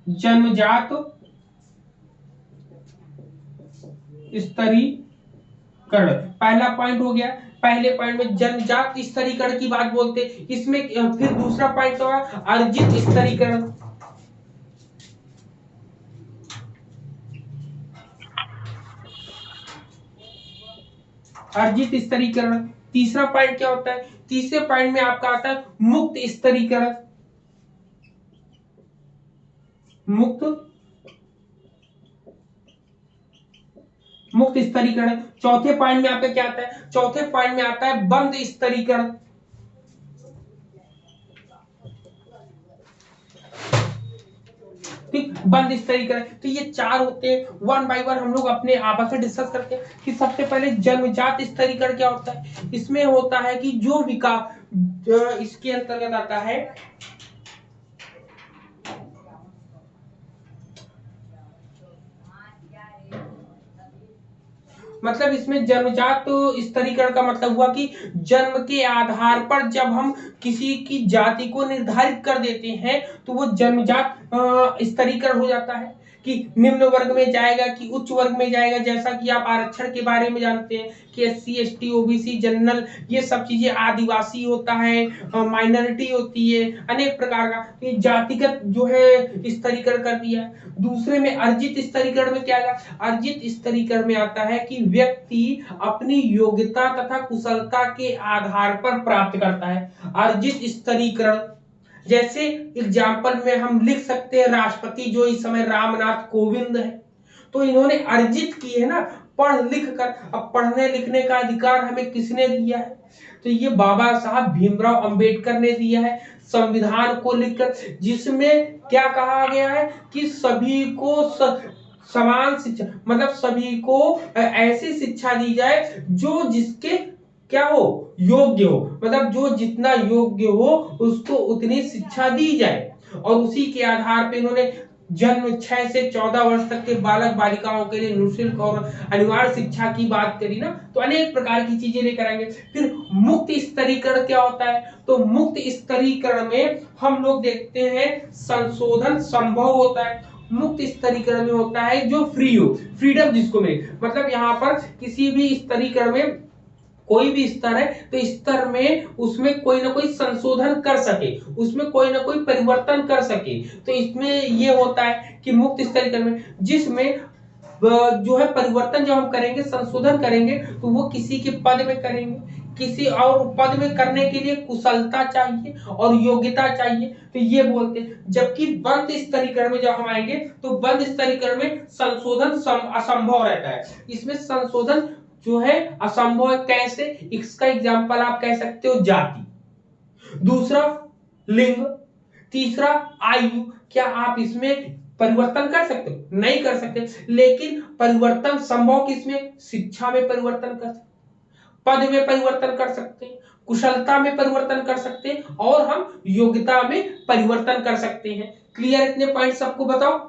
जन्मजात स्तरीकरण। पहला पॉइंट हो गया। पहले पॉइंट में जन्मजात स्तरीकरण की बात बोलते, इसमें फिर दूसरा पॉइंट होगा अर्जित स्तरीकरण। अर्जित स्तरीकरण। तीसरा पॉइंट क्या होता है? तीसरे पॉइंट में आपका आता है मुक्त स्तरीकरण। मुक्त स्तरीकरण। चौथे पॉइंट में आपका क्या आता है? चौथे पॉइंट में आता है बंद स्तरीकरण। ठीक, बंद स्तरीकरण। तो ये 4 होते हैं। वन बाय वन हम लोग अपने आपस में डिस्कस करते हैं कि सबसे पहले जन्मजात स्तरीकरण क्या होता है। इसमें होता है कि जो विकास इसके अंतर्गत आता है, मतलब इसमें जन्मजात स्तरीकरण का मतलब हुआ कि जन्म के आधार पर जब हम किसी की जाति को निर्धारित कर देते हैं तो वो जन्मजात स्तरीकरण हो जाता है कि निम्न वर्ग में जाएगा कि उच्च वर्ग में जाएगा। जैसा कि आप आरक्षण के बारे में जानते हैं कि SC ST OBC जनरल ये सब चीजें, आदिवासी होता है, माइनॉरिटी होती है, अनेक प्रकार का, ये जातिगत जो है स्तरीकरण कर दिया है। दूसरे में अर्जित स्तरीकरण में क्या आएगा? अर्जित स्तरीकरण में आता है कि व्यक्ति अपनी योग्यता तथा कुशलता के आधार पर प्राप्त करता है। अर्जित स्तरीकरण जैसे एग्जाम्पल में हम लिख सकते हैं राष्ट्रपति जो इस समय रामनाथ कोविंद है, तो इन्होंने अर्जित की है ना, पढ़ लिख कर। अब पढ़ने लिखने का अधिकार हमें किसने दिया है? तो ये बाबा साहब भीमराव अंबेडकर ने दिया है संविधान को लिखकर, जिसमें क्या कहा गया है कि सभी को समान शिक्षा, मतलब सभी को ऐसी शिक्षा दी जाए जो जिसके क्या हो, योग्य हो, मतलब जो जितना योग्य हो उसको उतनी शिक्षा दी जाए। और उसी के आधार पे इन्होंने जन्म 6 से 14 वर्ष तक के बालक बालिकाओं के लिए निःशुल्क और अनिवार्य शिक्षा की बात करी ना, तो अनेक प्रकार की चीजें लेकर आएंगे। फिर मुक्त स्तरीकरण क्या होता है? तो मुक्त स्तरीकरण में हम लोग देखते हैं संशोधन संभव होता है। मुक्त स्तरीकरण में होता है जो फ्री हो, फ्रीडम जिसको मिले, मतलब यहाँ पर किसी भी स्तरीकरण में कोई भी स्तर है तो स्तर में उसमें कोई ना कोई संशोधन कर सके, उसमें कोई ना कोई परिवर्तन कर सके। तो इसमें ये होता है कि मुक्त स्तरीकरण में जिसमें जो है परिवर्तन जब हम करेंगे, संशोधन करेंगे, तो वो किसी के पद में करेंगे, किसी और पद में करने के लिए कुशलता चाहिए और योग्यता चाहिए, तो ये बोलते हैं। जबकि बंद स्तरीकरण में जब हम आएंगे तो बंद स्तरीकरण में संशोधन असंभव रहता है। इसमें संशोधन जो है असंभव है। कैसे? इसका एग्जाम्पल आप कह सकते हो जाति, दूसरा लिंग, तीसरा आयु। क्या आप इसमें परिवर्तन कर सकते हो? नहीं कर सकते। लेकिन परिवर्तन संभव किसमें? शिक्षा में परिवर्तन कर सकते, पद में परिवर्तन कर सकते हैं, कुशलता में परिवर्तन कर सकते हैं, और हम योग्यता में परिवर्तन कर सकते हैं। क्लियर? इतने पॉइंट सबको बताओ।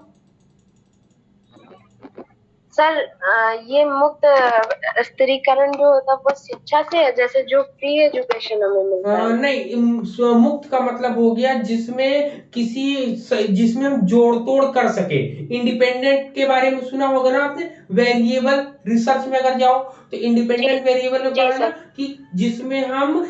सर ये मुक्त स्तरीकरण जो होता है वो शिक्षा से है, जैसे जो फ्री एजुकेशन हमें मिलता है? नहीं, मुक्त का मतलब हो गया जिसमें जिसमें हम जोड़ तोड़ कर सके। इंडिपेंडेंट के बारे में सुना होगा ना आपने, वेरिएबल रिसर्च में अगर जाओ तो इंडिपेंडेंट वेरिएबल में पढ़ा ना कि जिसमें हम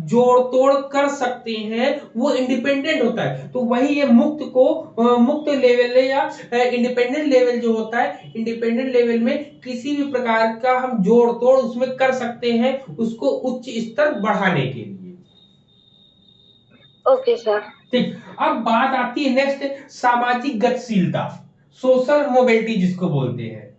जोड़ तोड़ कर सकते हैं वो इंडिपेंडेंट होता है। तो वही ये मुक्त को मुक्त लेवल या इंडिपेंडेंट लेवल जो होता है, इंडिपेंडेंट लेवल में किसी भी प्रकार का हम जोड़ तोड़ उसमें कर सकते हैं, उसको उच्च स्तर बढ़ाने के लिए। Okay sir. ठीक, अब बात आती है नेक्स्ट, सामाजिक गतिशीलता, सोशल मोबिलिटी जिसको बोलते हैं।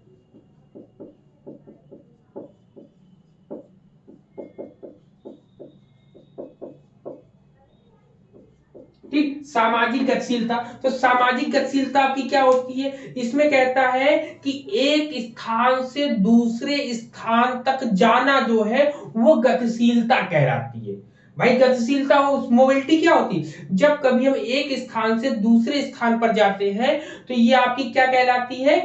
ठीक, सामाजिक गतिशीलता। तो सामाजिक गतिशीलता आपकी क्या होती है? इसमें कहता है कि एक स्थान से दूसरे स्थान तक जाना जो है वो गतिशीलता कहलाती है। भाई गतिशीलता उस मोबिलिटी क्या होती है? जब कभी हम एक स्थान से दूसरे स्थान पर जाते हैं तो ये आपकी क्या कहलाती है?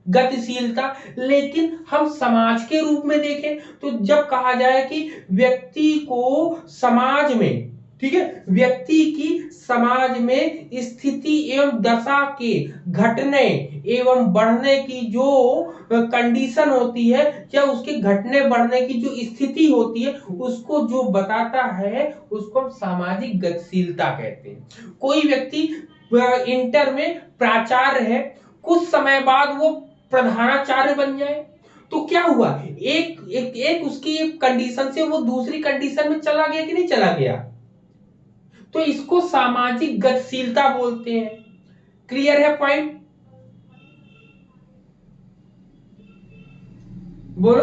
गतिशीलता। लेकिन हम समाज के रूप में देखें तो जब कहा जाए कि व्यक्ति को समाज में, ठीक है, व्यक्ति की समाज में स्थिति एवं दशा के घटने एवं बढ़ने की जो कंडीशन होती है या उसके घटने बढ़ने की जो स्थिति होती है उसको जो बताता है उसको हम सामाजिक गतिशीलता कहते हैं। कोई व्यक्ति इंटर में प्राचार्य है, कुछ समय बाद वो प्रधानाचार्य बन जाए तो क्या हुआ? एक उसकी कंडीशन से वो दूसरी कंडीशन में चला गया कि नहीं चला गया? तो इसको सामाजिक गतिशीलता बोलते हैं। क्लियर है पॉइंट? बोलो।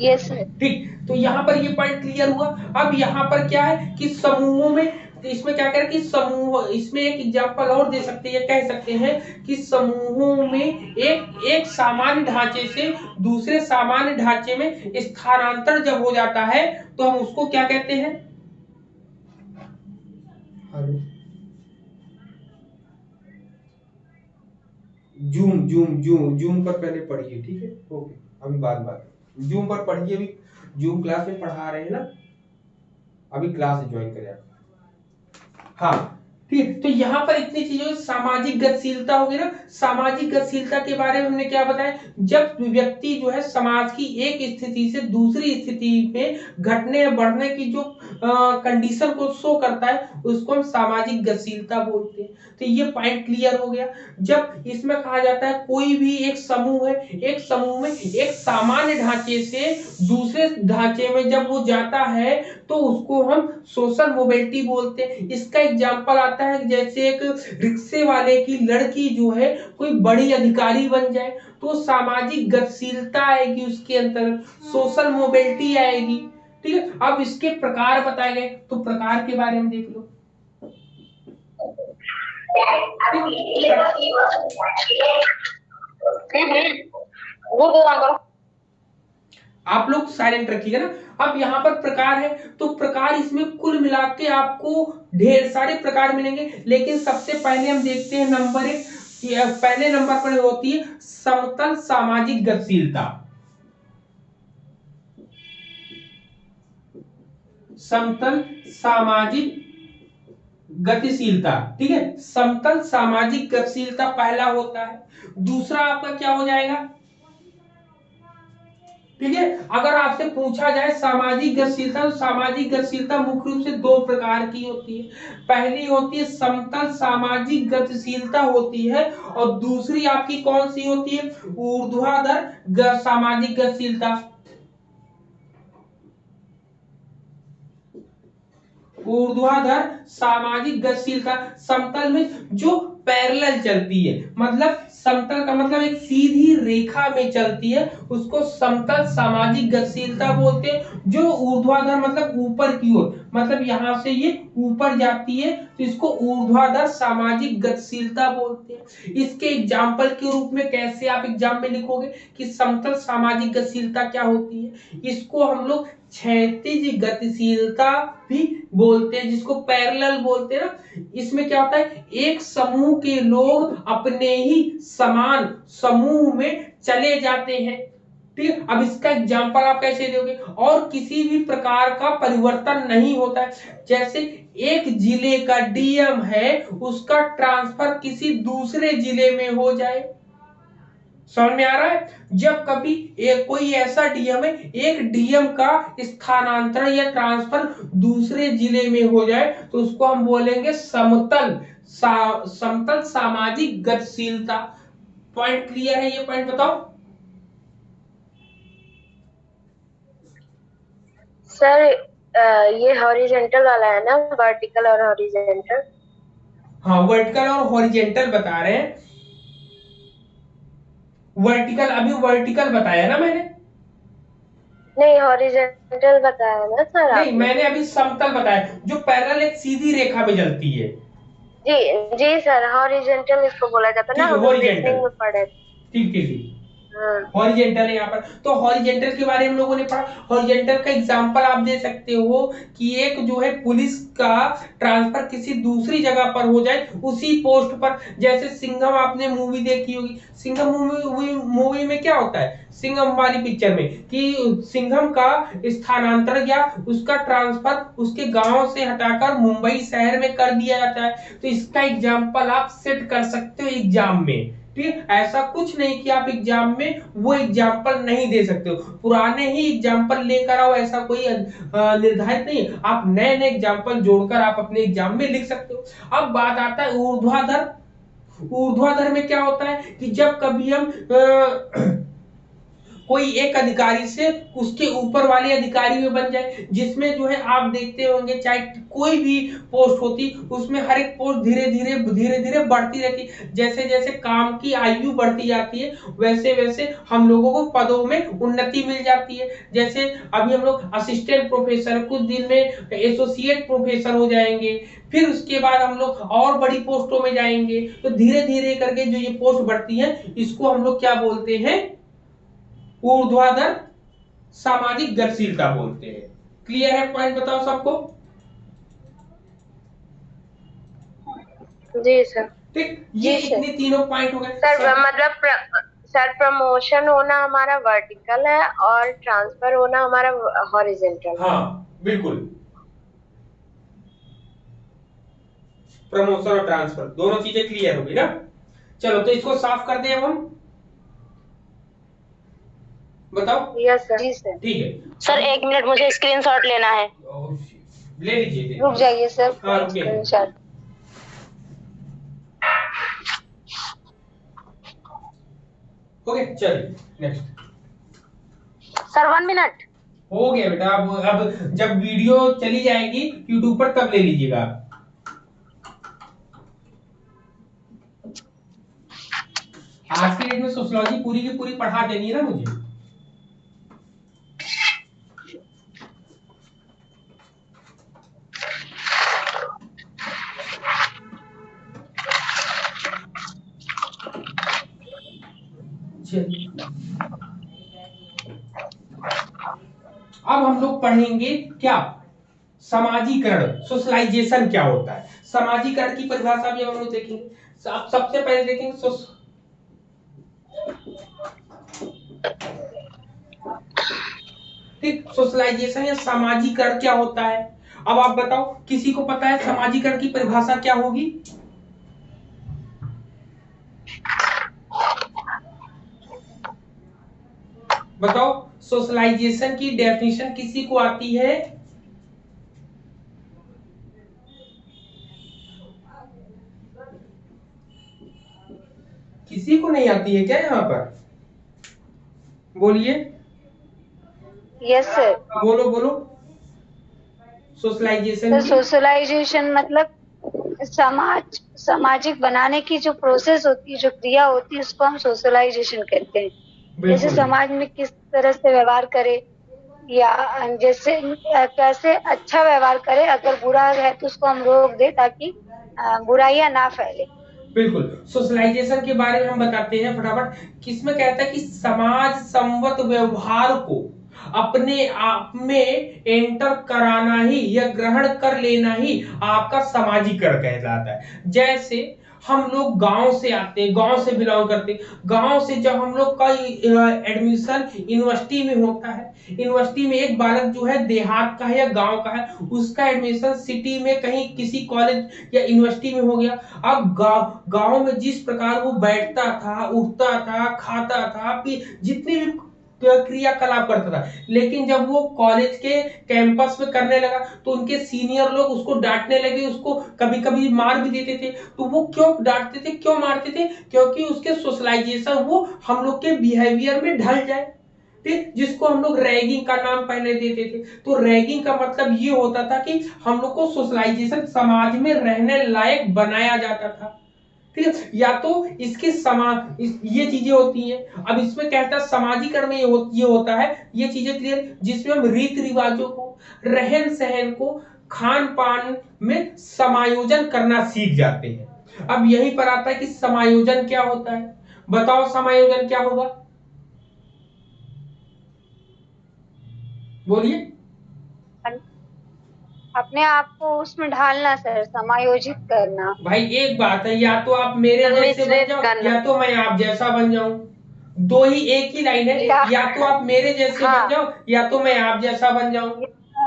Yes sir. ठीक, तो यहां पर ये पॉइंट क्लियर हुआ। अब यहां पर क्या है कि समूहों में, तो इसमें क्या करें कि समूह, इसमें एक एग्जांपल और दे सकते हैं, कह सकते हैं कि समूहों में एक सामान्य ढांचे से दूसरे सामान्य ढांचे में स्थानांतर जब हो जाता है तो हम उसको क्या कहते हैं? जूम पर पहले पढ़िए, ठीक है? ओके। अभी बात जूम पर पढ़िए, अभी जूम क्लास में पढ़ा रहे हैं ना, अभी क्लास ज्वाइन करें आप। हाँ ठीक है, तो यहाँ पर इतनी चीजों, सामाजिक गतिशीलता होगी ना। सामाजिक गतिशीलता के बारे में हमने क्या बताया, जब व्यक्ति जो है समाज की एक स्थिति से दूसरी स्थिति में घटने या बढ़ने की जो कंडीशन को शो करता है, उसको हम सामाजिक गतिशीलता बोलते हैं। तो ये पॉइंट क्लियर हो गया। जब इसमें कहा जाता है कोई भी एक समूह है, एक समूह में एक सामान्य ढांचे से दूसरे ढांचे में जब वो जाता है तो उसको हम सोशल मोबिलिटी बोलते हैं। इसका एग्जांपल आता है जैसे एक रिक्शे वाले की लड़की जो है कोई बड़ी अधिकारी बन जाए तो सामाजिक गतिशीलता आएगी, उसके अंदर सोशल मोबिलिटी आएगी। ठीक है, अब इसके प्रकार बताए गए, तो प्रकार के बारे में देख लो। आप लोग साइलेंट रखिएगा ना। अब यहाँ पर प्रकार है, तो प्रकार इसमें कुल मिला के आपको ढेर सारे प्रकार मिलेंगे, लेकिन सबसे पहले हम देखते हैं नंबर 1, पहले नंबर पर होती है समतल सामाजिक गतिशीलता। समतल सामाजिक गतिशीलता, ठीक है, समतल सामाजिक गतिशीलता पहला होता है। दूसरा आपका क्या हो जाएगा, ठीक है, अगर आपसे पूछा जाए सामाजिक गतिशीलता, तो सामाजिक गतिशीलता मुख्य रूप से दो प्रकार की होती है। पहली होती है समतल सामाजिक गतिशीलता होती है, और दूसरी आपकी कौन सी होती है, ऊर्ध्वाधर सामाजिक गतिशीलता। ऊर्ध्वाधर सामाजिक गतिशीलता समतल में जो पैरेलल चलती है, मतलब समतल का मतलब एक सीधी रेखा में चलती है, उसको समतल सामाजिक गतिशीलता बोलते हैं। जो ऊर्ध्वाधर मतलब ऊपर की ओर, मतलब यहां से ये ऊपर जाती है, तो इसको ऊर्ध्वाधर सामाजिक गतिशीलता बोलते हैं। इसके एग्जाम्पल के रूप में कैसे आप एग्जाम में लिखोगे कि समतल सामाजिक गतिशीलता क्या होती है, इसको हम लोग क्षैतिज गतिशीलता भी बोलते हैं, जिसको पैरेलल बोलते हैं ना। इसमें क्या होता है, एक समूह के लोग अपने ही समान समूह में चले जाते हैं। ठीक, अब इसका एग्जांपल आप कैसे दोगे, और किसी भी प्रकार का परिवर्तन नहीं होता है। जैसे एक जिले का डीएम है, उसका ट्रांसफर किसी दूसरे जिले में हो जाए, समझ में आ रहा है। जब कभी कोई ऐसा डीएम है, एक डीएम का स्थानांतरण या ट्रांसफर दूसरे जिले में हो जाए, तो उसको हम बोलेंगे समतल समतल सामाजिक गतिशीलता। पॉइंट क्लियर है, ये पॉइंट बताओ। सर ये हॉरिजेंटल वाला है ना, वर्टिकल और हॉरिजेंटल। हाँ, वर्टिकल और हॉरिजेंटल बता रहे हैं। वर्टिकल अभी वर्टिकल बताया ना मैंने, नहीं हॉरिजेंटल बताया ना सर नहीं आपने। मैंने अभी समतल बताया, जो पैरेलल एक सीधी रेखा में चलती है। जी जी सर, हॉरिजेंटल इसको बोला जाता है ना, ठीक है, हम लोग हॉरिजेंटल, रीजनिंग में पढ़े थे। ठीक ठीक ठीक, हाँ। हॉरिजेंटल है यहाँ पर। तो हॉरिजेंटल के बारे में हम लोगों ने पढ़ा। हॉरिजेंटल का एग्जांपल आप दे सकते हो कि एक जो है पुलिस का ट्रांसफर किसी दूसरी जगह पर हो जाए उसी पोस्ट पर। जैसे सिंघम आपने मूवी देखी होगी, सिंघम मूवी में क्या होता है, सिंघम वाली पिक्चर में, कि सिंघम का स्थानांतरण या उसका ट्रांसफर उसके गांव से हटाकर मुंबई शहर में कर दिया जाता है। तो इसका एग्जाम्पल आप सेट कर सकते हो एग्जाम में। ठीक, ऐसा कुछ नहीं कि आप एग्जाम में वो एग्जाम्पल नहीं दे सकते हो, पुराने ही एग्जाम्पल लेकर आओ, ऐसा कोई निर्धारित नहीं है। आप नए नए एग्जाम्पल जोड़कर आप अपने एग्जाम में लिख सकते हो। अब बात आता है ऊर्ध्वाधर। ऊर्ध्वाधर में क्या होता है कि जब कभी हम कोई एक अधिकारी से उसके ऊपर वाले अधिकारी में बन जाए, जिसमें जो है आप देखते होंगे चाहे कोई भी पोस्ट होती, उसमें हर एक पोस्ट धीरे धीरे बढ़ती रहती। जैसे जैसे काम की आयु बढ़ती जाती है, वैसे वैसे हम लोगों को पदों में उन्नति मिल जाती है। जैसे अभी हम लोग असिस्टेंट प्रोफेसर, कुछ दिन में एसोसिएट प्रोफेसर हो जाएंगे, फिर उसके बाद हम लोग और बड़ी पोस्टों में जाएंगे। तो धीरे धीरे करके जो ये पोस्ट बढ़ती है, इसको हम लोग क्या बोलते हैं, ऊर्ध्वाधर सामाजिक गतिशीलता बोलते हैं। क्लियर है, पॉइंट बताओ सबको। जी सर। ठीक, ये इतने तीनों पॉइंट हो गए सर। मतलब सर प्रमोशन होना हमारा वर्टिकल है और ट्रांसफर होना हमारा हॉरिजेंटल। हाँ बिल्कुल, प्रमोशन और ट्रांसफर दोनों चीजें क्लियर होगी ना। चलो तो इसको साफ कर दें अब हम, बताओ। Yes sir. जी सर। ठीक है सर 1 मिनट, मुझे स्क्रीनशॉट लेना है। ले लीजिए। रुक जाइए सर, हाँ रुकिए। स्क्रीनशॉट। ओके चलिए नेक्स्ट। Sir 1 minute. हो गया बेटा, अब जब वीडियो चली जाएगी यूट्यूब पर तब ले लीजिएगा आप। आज की डेट में सोशियोलॉजी पूरी की पूरी पढ़ा देनी है ना मुझे। चलिए अब हम लोग पढ़ेंगे क्या, समाजीकरण, सोशलाइजेशन क्या होता है। समाजीकरण की परिभाषा भी हम लोग देखेंगे। सबसे पहले देखेंगे ठीक, सोशलाइजेशन या समाजीकरण क्या होता है। अब आप बताओ, किसी को पता है समाजीकरण की परिभाषा क्या होगी। बताओ, सोशलाइजेशन की डेफिनेशन किसी को आती है। किसी को नहीं आती है क्या यहाँ पर, बोलिए। Yes sir. बोलो बोलो। सोशलाइजेशन सर सोशलाइजेशन मतलब सामाजिक बनाने की जो प्रोसेस होती है, जो क्रिया होती है, उसको हम सोशलाइजेशन कहते हैं। जैसे बिल्कुल समाज में किस तरह से व्यवहार करे, या जैसे कैसे अच्छा व्यवहार करे, अगर बुरा है तो उसको हम रोक दे ताकि बुराइयां ना फैले। बिल्कुल। सोशलाइजेशन के बारे में हम बताते हैं फटाफट। किसमें कहता है कि समाज संवत व्यवहार को अपने आप में एंटर कराना ही या ग्रहण कर लेना ही आपका समाजीकरण कहलाता है। जैसे हम लोग गांव से आते हैं, गांव से बिलोंग करते हैं, गांव से जब हम लोग का एडमिशन यूनिवर्सिटी में होता है, यूनिवर्सिटी में एक बालक जो है देहात का है या गांव का है, उसका एडमिशन सिटी में कहीं किसी कॉलेज या यूनिवर्सिटी में हो गया। अब गांव में जिस प्रकार वो बैठता था, उठता था, खाता था, जितनी भी क्रियाकलाप करता था, लेकिन जब वो कॉलेज के कैंपस में करने लगा तो उनके सीनियर लोग उसको डांटने लगे, उसको कभी कभी मार भी देते थे। तो वो क्यों डांटते थे, क्यों मारते थे, क्योंकि उसके सोशलाइजेशन वो हम लोग के बिहेवियर में ढल जाए, ठीक, जिसको हम लोग रैगिंग का नाम पहले देते थे। तो रैगिंग का मतलब ये होता था कि हम लोग को सोशलाइजेशन समाज में रहने लायक बनाया जाता था, ठीक है। या तो इसके ये चीजें होती हैं। अब इसमें कहता है समाजीकरण में ये होता है, ये चीजें क्लियर, जिसमें हम रीति रिवाजों को, रहन सहन को, खान पान में समायोजन करना सीख जाते हैं। अब यहीं पर आता है कि समायोजन क्या होता है। बताओ समायोजन क्या होगा, बोलिए। अपने आप को उसमें ढालना सर, समायोजित करना। भाई एक बात है, या तो आप मेरे जैसे बन जाओ या तो मैं आप जैसा बन जाऊं, दो ही एक ही लाइन है। या तो आप मेरे जैसे बन जाओ या तो मैं आप जैसा बन जाऊं।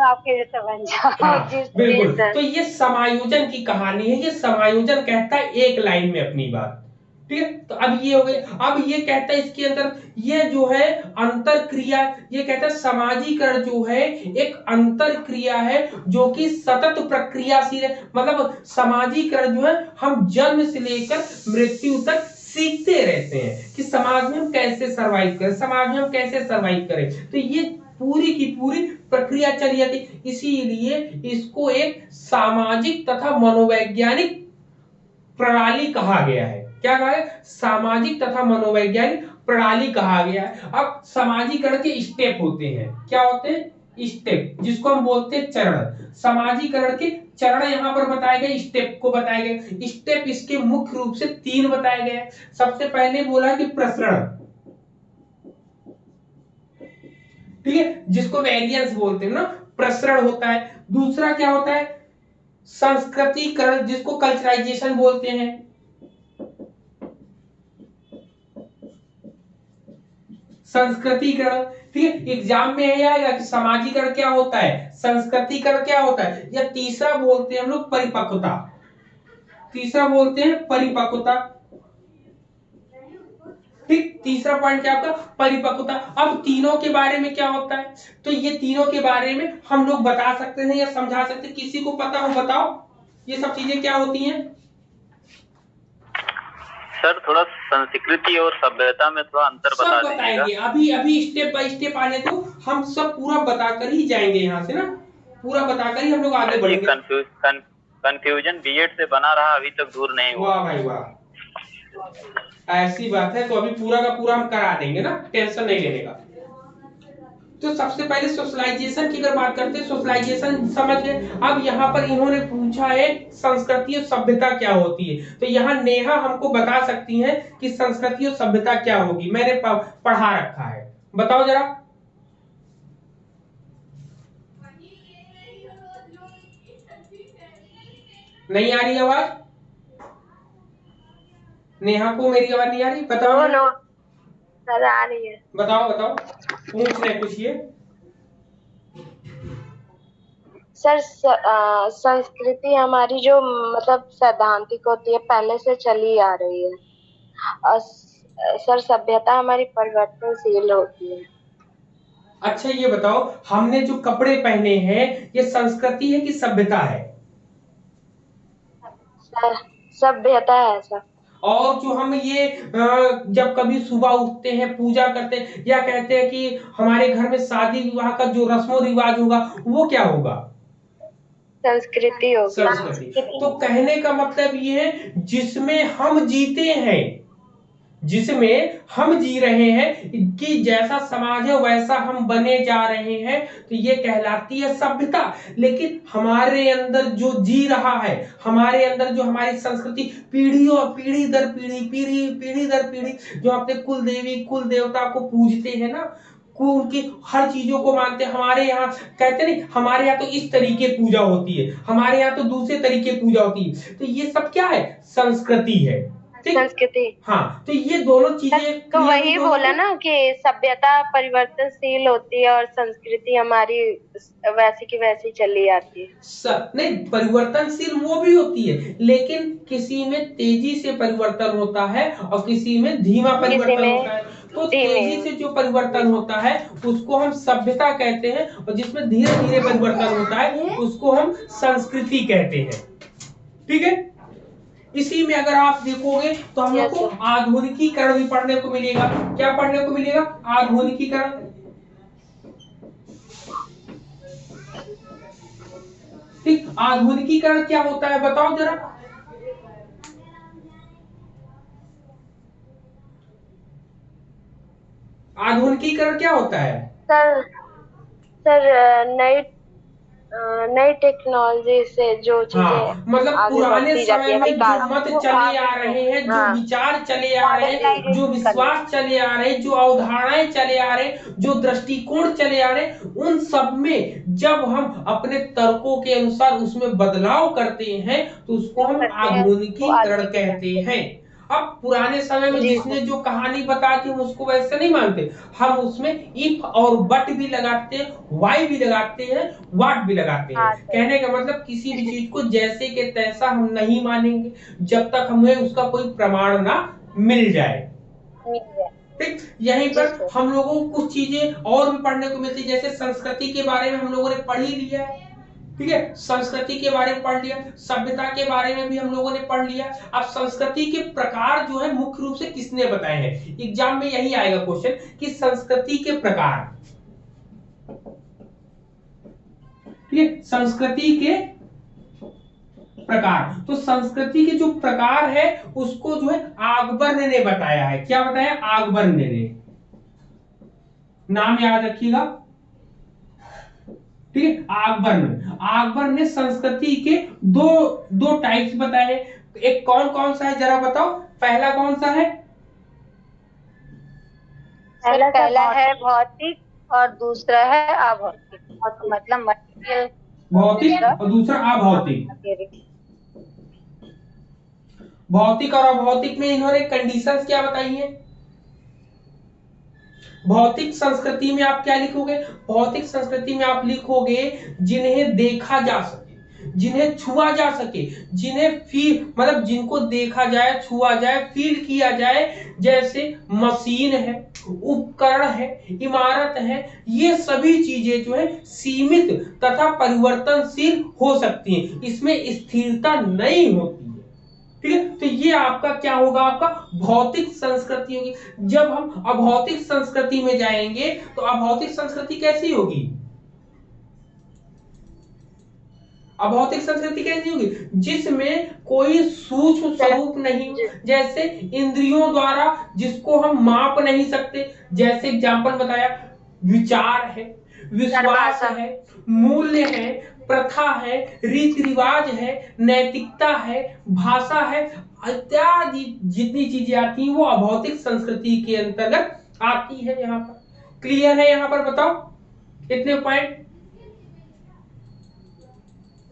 आपके जैसा बन जाओ। हाँ जी बिल्कुल। सर। तो ये समायोजन की कहानी है, ये समायोजन कहता है एक लाइन में अपनी बात, ठीक है। तो अब ये हो गई। अब ये कहता है इसके अंदर ये जो है अंतर क्रिया, ये कहता है समाजीकरण जो है एक अंतर क्रिया है जो कि सतत प्रक्रियाशील है। मतलब समाजीकरण जो है हम जन्म से लेकर मृत्यु तक सीखते रहते हैं कि समाज में हम कैसे सरवाइव करें, समाज में हम कैसे सरवाइव करें। तो ये पूरी की पूरी प्रक्रिया चली जाती, इसीलिए इसको एक सामाजिक तथा मनोवैज्ञानिक प्रणाली कहा गया है। क्या कहा है, सामाजिक तथा मनोवैज्ञानिक प्रणाली कहा गया है। अब समाजीकरण के स्टेप होते हैं, क्या होते हैं, स्टेप, जिसको हम बोलते हैं चरण। समाजीकरण के चरण यहाँ पर बताए गए, स्टेप को बताए गए। स्टेप इसके मुख्य रूप से 3 बताए गए। सबसे पहले बोला कि प्रसरण, ठीक है, जिसको वेरिएंस बोलते हैं ना, प्रसरण होता है। दूसरा क्या होता है, संस्कृतिकरण, जिसको कल्चराइजेशन बोलते हैं। संस्कृतिकरण। ठीक है, एग्जाम में यही आएगा कि समाजीकरण क्या होता है, संस्कृतिकरण क्या होता है, या तीसरा बोलते हैं हम लोग परिपक्वता, तीसरा बोलते हैं परिपक्वता। ठीक, तीसरा पॉइंट क्या आपका, परिपक्वता। अब तीनों के बारे में क्या होता है, तो ये तीनों के बारे में हम लोग बता सकते हैं या समझा सकते हैं, किसी को पता हो बताओ ये सब चीजें क्या होती हैं। सर थोड़ा संस्कृति और सभ्यता में थोड़ा अंतर सब बता दीजिएगा। बताएंगे, अभी अभी स्टेप बाय स्टेप आने तो हम सब पूरा बताकर ही जाएंगे, यहाँ से ना पूरा बताकर ही हम लोग आगे बढ़ेंगे। कंफ्यूजन बीएड से बना रहा, अभी तक दूर नहीं हुआ। वाह भाई वाह, ऐसी बात है, तो अभी पूरा का पूरा हम करा देंगे ना, टेंशन नहीं लेने का। तो सबसे पहले सोशलाइजेशन की अगर बात करते हैं, सोशलाइजेशन समझ गए। अब यहाँ पर इन्होंने पूछा है संस्कृति और सभ्यता क्या होती है, तो यहाँ नेहा हमको बता सकती हैं कि संस्कृति और सभ्यता क्या होगी, मैंने पढ़ा रखा है, बताओ जरा। नहीं आ रही आवाज, नेहा को मेरी आवाज नहीं आ रही, बताओ। नो सर आ रही है। बताओ बताओ, पूछ रहे पूछिए। सर संस्कृति हमारी जो मतलब सैद्धांतिक होती है, पहले से चली आ रही है, और सर सभ्यता हमारी परिवर्तनशील होती है। अच्छा ये बताओ, हमने जो कपड़े पहने हैं ये संस्कृति है कि सभ्यता है? सर सभ्यता है सर। और जो हम ये जब कभी सुबह उठते हैं पूजा करते हैं या कहते हैं कि हमारे घर में शादी विवाह का जो रस्मों रिवाज होगा वो क्या होगा? संस्कृति होगी। संस्कृति। तो कहने का मतलब ये है जिसमें हम जीते हैं, जिसमें हम जी रहे हैं, कि जैसा समाज है वैसा हम बने जा रहे हैं, तो ये कहलाती है सभ्यता। लेकिन हमारे अंदर जो जी रहा है, हमारे अंदर जो हमारी संस्कृति पीढ़ी और पीढ़ी दर पीढ़ी पीढ़ी दर पीढ़ी जो अपने कुल देवी कुल देवता को पूजते हैं ना, उनकी हर चीजों को मानते हैं। हमारे यहाँ कहते नहीं, हमारे यहाँ तो इस तरीके पूजा होती है, हमारे यहाँ तो दूसरे तरीके पूजा होती है, तो ये सब क्या है, संस्कृति है। संस्कृति। हाँ, तो ये दोनों चीजें तो वही बोला ना कि सभ्यता परिवर्तनशील होती है और संस्कृति हमारी वैसी की वैसी चली आती है। नहीं, परिवर्तनशील वो भी होती है, लेकिन किसी में तेजी से परिवर्तन होता है और किसी में धीमा परिवर्तन होता है। तो तेजी से जो परिवर्तन होता है उसको हम सभ्यता कहते हैं, और जिसमें धीरे धीरे परिवर्तन होता है उसको हम संस्कृति कहते हैं। ठीक है, इसी में अगर आप देखोगे तो हम लोग को आधुनिकीकरण भी पढ़ने को मिलेगा। क्या पढ़ने को मिलेगा? आधुनिकीकरण। ठीक, आधुनिकीकरण क्या होता है बताओ जरा। आधुनिकीकरण क्या होता है? सर नई टेक्नोलॉजी से जो चीजें मतलब पुराने समय में जो मत चले आ रहे हैं, जो विचार चले आ रहे हैं, जो विश्वास चले आ रहे हैं, जो अवधारणाएं चले आ रहे हैं, जो दृष्टिकोण चले आ रहे हैं, उन सब में जब हम अपने तर्कों के अनुसार उसमें बदलाव करते हैं तो उसको हम आधुनिकीकरण कहते हैं। अब पुराने समय में जिसने जो कहानी बताती हम उसको वैसे नहीं मानते, हम उसमें इफ और बट भी लगाते हैं, वाई भी लगाते हैं, व्हाट भी लगाते हैं। कहने का मतलब किसी भी चीज को जैसे के तैसा हम नहीं मानेंगे जब तक हमें उसका कोई प्रमाण ना मिल जाए। ठीक, यहीं पर हम लोगों को कुछ चीजें और भी पढ़ने को मिलती, जैसे संस्कृति के बारे में हम लोगों ने पढ़ ही लिया है। ठीक है, संस्कृति के बारे में पढ़ लिया, सभ्यता के बारे में भी हम लोगों ने पढ़ लिया। अब संस्कृति के प्रकार जो है मुख्य रूप से किसने बताए हैं, एग्जाम में यही आएगा क्वेश्चन कि संस्कृति के प्रकार। ठीक है, संस्कृति के प्रकार। तो संस्कृति के जो प्रकार है उसको जो है आगबर्न ने बताया है। क्या बताया? आगबर्न ने। नाम याद रखिएगा। ठीक है, आगबर्न ने संस्कृति के दो टाइप्स बताए। एक कौन कौन सा है जरा बताओ। पहला कौन सा है? पहला है भौतिक और दूसरा है अभौतिक, मतलब मटेरियल भौतिक और दूसरा अभौतिक। भौतिक और अभौतिक में इन्होंने कंडीशंस क्या बताई हैं? भौतिक संस्कृति में आप क्या लिखोगे? भौतिक संस्कृति में आप लिखोगे जिन्हें देखा जा सके, जिन्हें छुआ जा सके, जिन्हें फील मतलब जिनको देखा जाए, छुआ जाए, फील किया जाए, जैसे मशीन है, उपकरण है, इमारत है, ये सभी चीजें जो है सीमित तथा परिवर्तनशील हो सकती हैं, इसमें स्थिरता नहीं होती है। ठीक है, तो ये आपका क्या होगा? आपका भौतिक संस्कृति होगी। जब हम अभौतिक संस्कृति में जाएंगे तो अभौतिक संस्कृति कैसी होगी? अभौतिक संस्कृति कैसी होगी? जिसमें कोई सूक्ष्म स्वरूप नहीं, जैसे इंद्रियों द्वारा जिसको हम माप नहीं सकते, जैसे एग्जांपल बताया, विचार है, विश्वास है, मूल्य है, प्रथा है, रीति रिवाज है, नैतिकता है, भाषा है, इत्यादि जितनी चीजें आती हैं वो अभौतिक संस्कृति के अंतर्गत आती है। यहाँ पर क्लियर है? यहाँ पर बताओ इतने पॉइंट।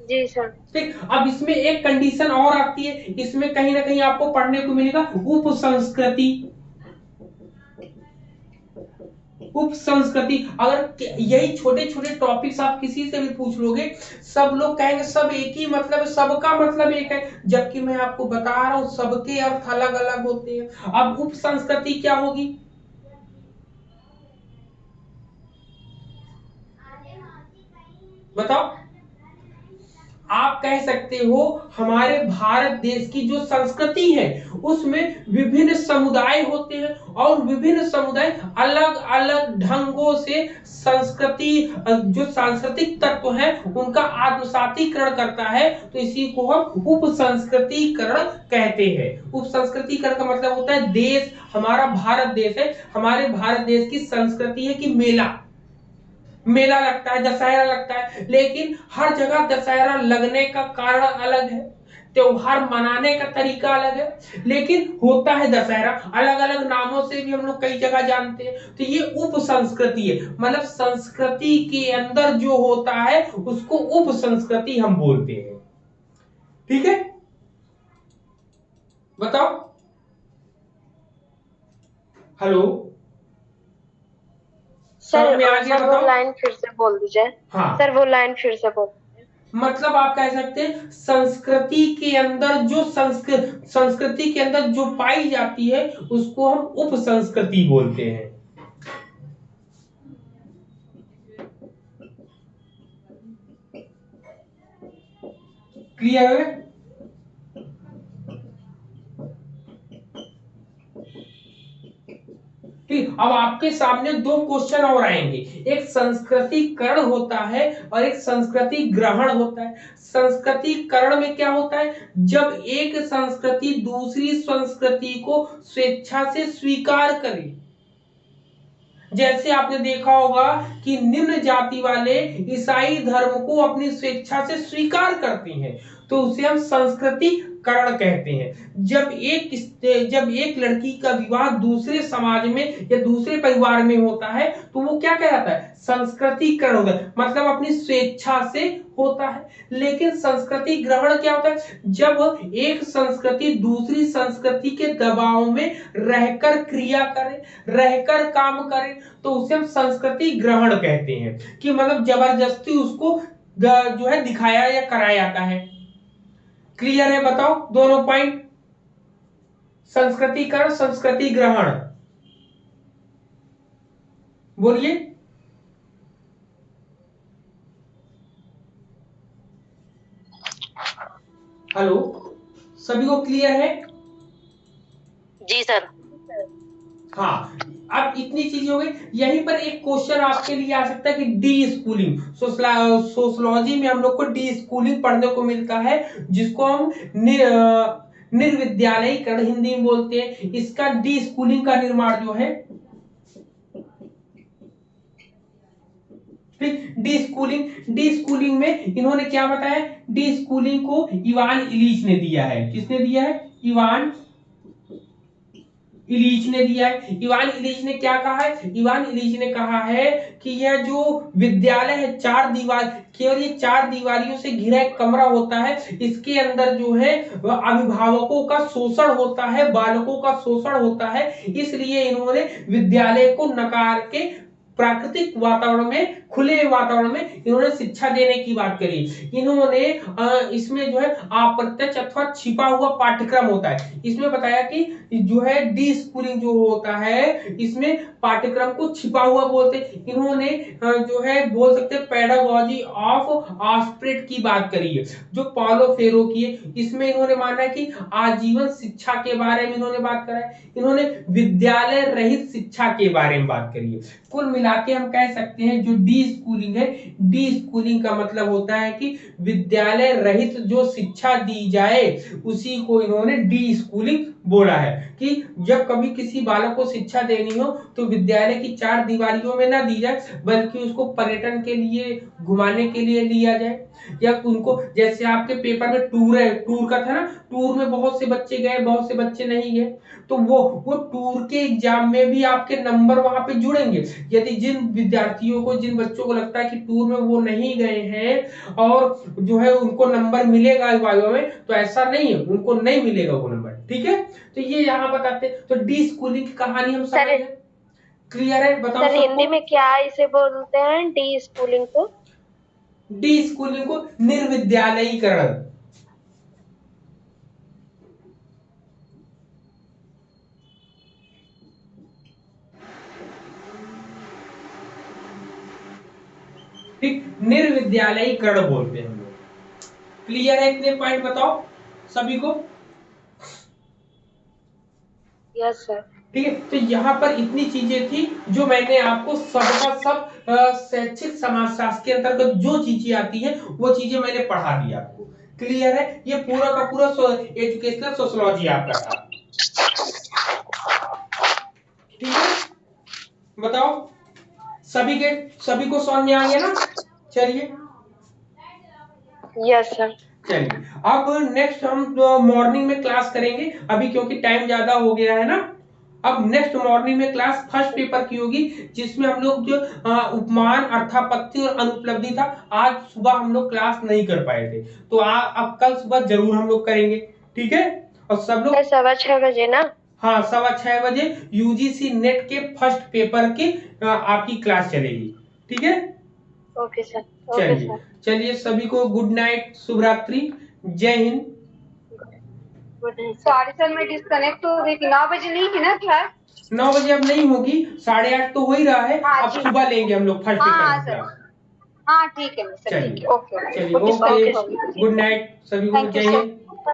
जी सर। ठीक, अब इसमें एक कंडीशन और आती है, इसमें कहीं ना कहीं आपको पढ़ने को मिलेगा उप संस्कृति। उप संस्कृति, अगर यही छोटे छोटे टॉपिक्स आप किसी से भी पूछ लोगे, सब लोग कहेंगे सब एक ही मतलब, सबका मतलब एक है, जबकि मैं आपको बता रहा हूं सबके अर्थ अलग अलग होते हैं। अब उप संस्कृति क्या होगी? बताओ। आप कह सकते हो हमारे भारत देश की जो संस्कृति है उसमें विभिन्न समुदाय होते हैं और विभिन्न समुदाय अलग अलग ढंगों से संस्कृति, जो सांस्कृतिक तत्व है उनका आत्मसातीकरण करता है, तो इसी को हम उप संस्कृतिकरण कहते हैं। उप संस्कृतिकरण का मतलब होता है देश, हमारा भारत देश है, हमारे भारत देश की संस्कृति है कि मेला लगता है, दशहरा लगता है, लेकिन हर जगह दशहरा लगने का कारण अलग है, त्योहार मनाने का तरीका अलग है, लेकिन होता है दशहरा, अलग अलग नामों से भी हम लोग कई जगह जानते हैं। तो ये उप संस्कृति है, मतलब संस्कृति के अंदर जो होता है उसको उप संस्कृति हम बोलते हैं। ठीक है, बताओ। हेलो सर, में आ गया? वो लाइन फिर से बोल दीजिए। हाँ सर, वो लाइन फिर से बोल। मतलब आप कह सकते हैं संस्कृति के अंदर जो संस्कृति के अंदर जो पाई जाती है उसको हम उप संस्कृति बोलते हैं। क्लियर है? ठीक, अब आपके सामने दो क्वेश्चन और आएंगे, एक संस्कृतिकरण होता है और एक संस्कृति ग्रहण होता है। संस्कृतिकरण में क्या होता है? जब एक संस्कृति दूसरी संस्कृति को स्वेच्छा से स्वीकार करे, जैसे आपने देखा होगा कि निम्न जाति वाले ईसाई धर्म को अपनी स्वेच्छा से स्वीकार करते हैं, तो उसे हम संस्कृतिकरण कहते हैं। जब एक लड़की का विवाह दूसरे समाज में या दूसरे परिवार में होता है तो वो क्या कहलाता है? संस्कृतिकरण होता है, मतलब अपनी स्वेच्छा से होता है। लेकिन संस्कृति ग्रहण क्या होता है? जब एक संस्कृति दूसरी संस्कृति के दबाव में रहकर क्रिया करे, रहकर काम करे, तो उसे हम संस्कृति ग्रहण कहते हैं, कि मतलब जबरदस्ती उसको जो है दिखाया या कराया जाता है। क्लियर है? बताओ दोनों पॉइंट, संस्कृतिकरण, संस्कृति ग्रहण, बोलिए। हेलो, सभी को क्लियर है? जी सर। हाँ, अब इतनी चीजें हो गई। यहीं पर एक क्वेश्चन आपके लिए आ सकता है कि डी स्कूलिंग, सोशलॉजी में हम लोग को डी स्कूलिंग पढ़ने को मिलता है, जिसको हम निर्विद्यालयीकरण हिंदी में बोलते हैं। इसका डी स्कूलिंग का निर्माण जो है, डी स्कूलिंग में इन्होंने क्या बताया? डी स्कूलिंग को इवान इलीच ने दिया है। किसने दिया है? इवान इलीच ने दिया है। इवान इलीच ने क्या कहा है? इवान इलीच ने कहा है कि यह जो विद्यालय है, चार दीवार, केवल ये चार दीवारियों से घिरा एक कमरा होता है, इसके अंदर जो है अभिभावकों का शोषण होता है, बालकों का शोषण होता है, इसलिए इन्होंने विद्यालय को नकार के प्राकृतिक वातावरण में, खुले वातावरण में इन्होंने शिक्षा देने की बात करी। इन्होंने इसमें जो है अप्रत्यक्ष अथवा छिपा हुआ पाठ्यक्रम होता है। इसमें बताया कि जो है डी स्कूलिंग जो होता है, इसमें पाठ्यक्रम को छिपा हुआ बोलते। इन्होंने जो है बोल सकते हैं पेडागोजी ऑफ ऑस्प्रेट की बात करी है, जो पॉलो फेरो की है। इसमें इन्होंने माना है कि आजीवन शिक्षा के बारे में इन्होंने बात करा है। इन्होंने विद्यालय रहित शिक्षा के बारे में बात करी है। कुल मिला के हम कह सकते हैं जो डी स्कूलिंग है, डी स्कूलिंग का मतलब होता है कि विद्यालय रहित जो शिक्षा दी जाए उसी को इन्होंने डी स्कूलिंग बोला है। कि जब कभी किसी बालक को शिक्षा देनी हो तो विद्यालय की चार दीवारियों में ना दी जाए, बल्कि उसको पर्यटन के लिए, घुमाने के लिए लिया जाए, या उनको, जैसे आपके पेपर में टूर है, टूर का था ना, टूर में बहुत से बच्चे गए, बहुत से बच्चे नहीं गए, तो वो टूर के एग्जाम में भी आपके नंबर वहां पे जुड़ेंगे। यदि जिन विद्यार्थियों को, जिन बच्चों को लगता है कि टूर में वो नहीं गए हैं और जो है उनको नंबर मिलेगा वाइवा में, तो ऐसा नहीं है, उनको नहीं मिलेगा वो नंबर। ठीक है, तो ये यहाँ बताते। तो डी स्कूलिंग की कहानी हम समझ गए, क्लियर है? बताओ सर हिंदी में क्या इसे बोलते हैं डी स्कूलिंग को? डी स्कूलिंग को निर्विद्यालयीकरण। ठीक, निर्विद्यालयीकरण बोलते हैं हम लोग। क्लियर है? इतने पॉइंट बताओ सभी को। Yes sir. ठीक है, तो यहाँ पर इतनी चीजें थी जो मैंने आपको सबका सब शैक्षिक समाजशास्त्र के अंतर्गत जो चीजें आती हैं वो चीजें मैंने पढ़ा दी आपको। क्लियर है? ये पूरा का पूरा एजुकेशनल सोशियोलॉजी आपका था। ठीक है, बताओ सभी को समझ में आ गया ना? चलिए, यस सर। चलिए अब नेक्स्ट हम मॉर्निंग में क्लास करेंगे, अभी क्योंकि टाइम ज्यादा हो गया है ना। अब नेक्स्ट मॉर्निंग में क्लास फर्स्ट पेपर की होगी, जिसमें हम लोग जो उपमान, अर्थापत्ति और अनुपलब्धि था, आज सुबह हम लोग क्लास नहीं कर पाए थे, तो अब कल सुबह जरूर हम लोग करेंगे। ठीक है, और सब लोग 6:15 बजे ना? हाँ, 6:15 बजे यूजीसी नेट के फर्स्ट पेपर की आपकी क्लास चलेगी। ठीक है, ओके सर। चलिए सभी को गुड नाइट, शुभ रात्रि, जय हिंद। सॉरी सर, मैं डिस्कनेक्ट हो गई थी। 9 बजे नहीं थी ना क्लास? 9 बजे अब नहीं होगी, 8:30 तो हो ही रहा है। हाँ, अब सुबह लेंगे हम लोग फर्स्ट पेपर की क्लास। हाँ ठीक है सर, ठीक है, ओके। चलिए, ओके, गुड नाइट सभी को, जय हिंद।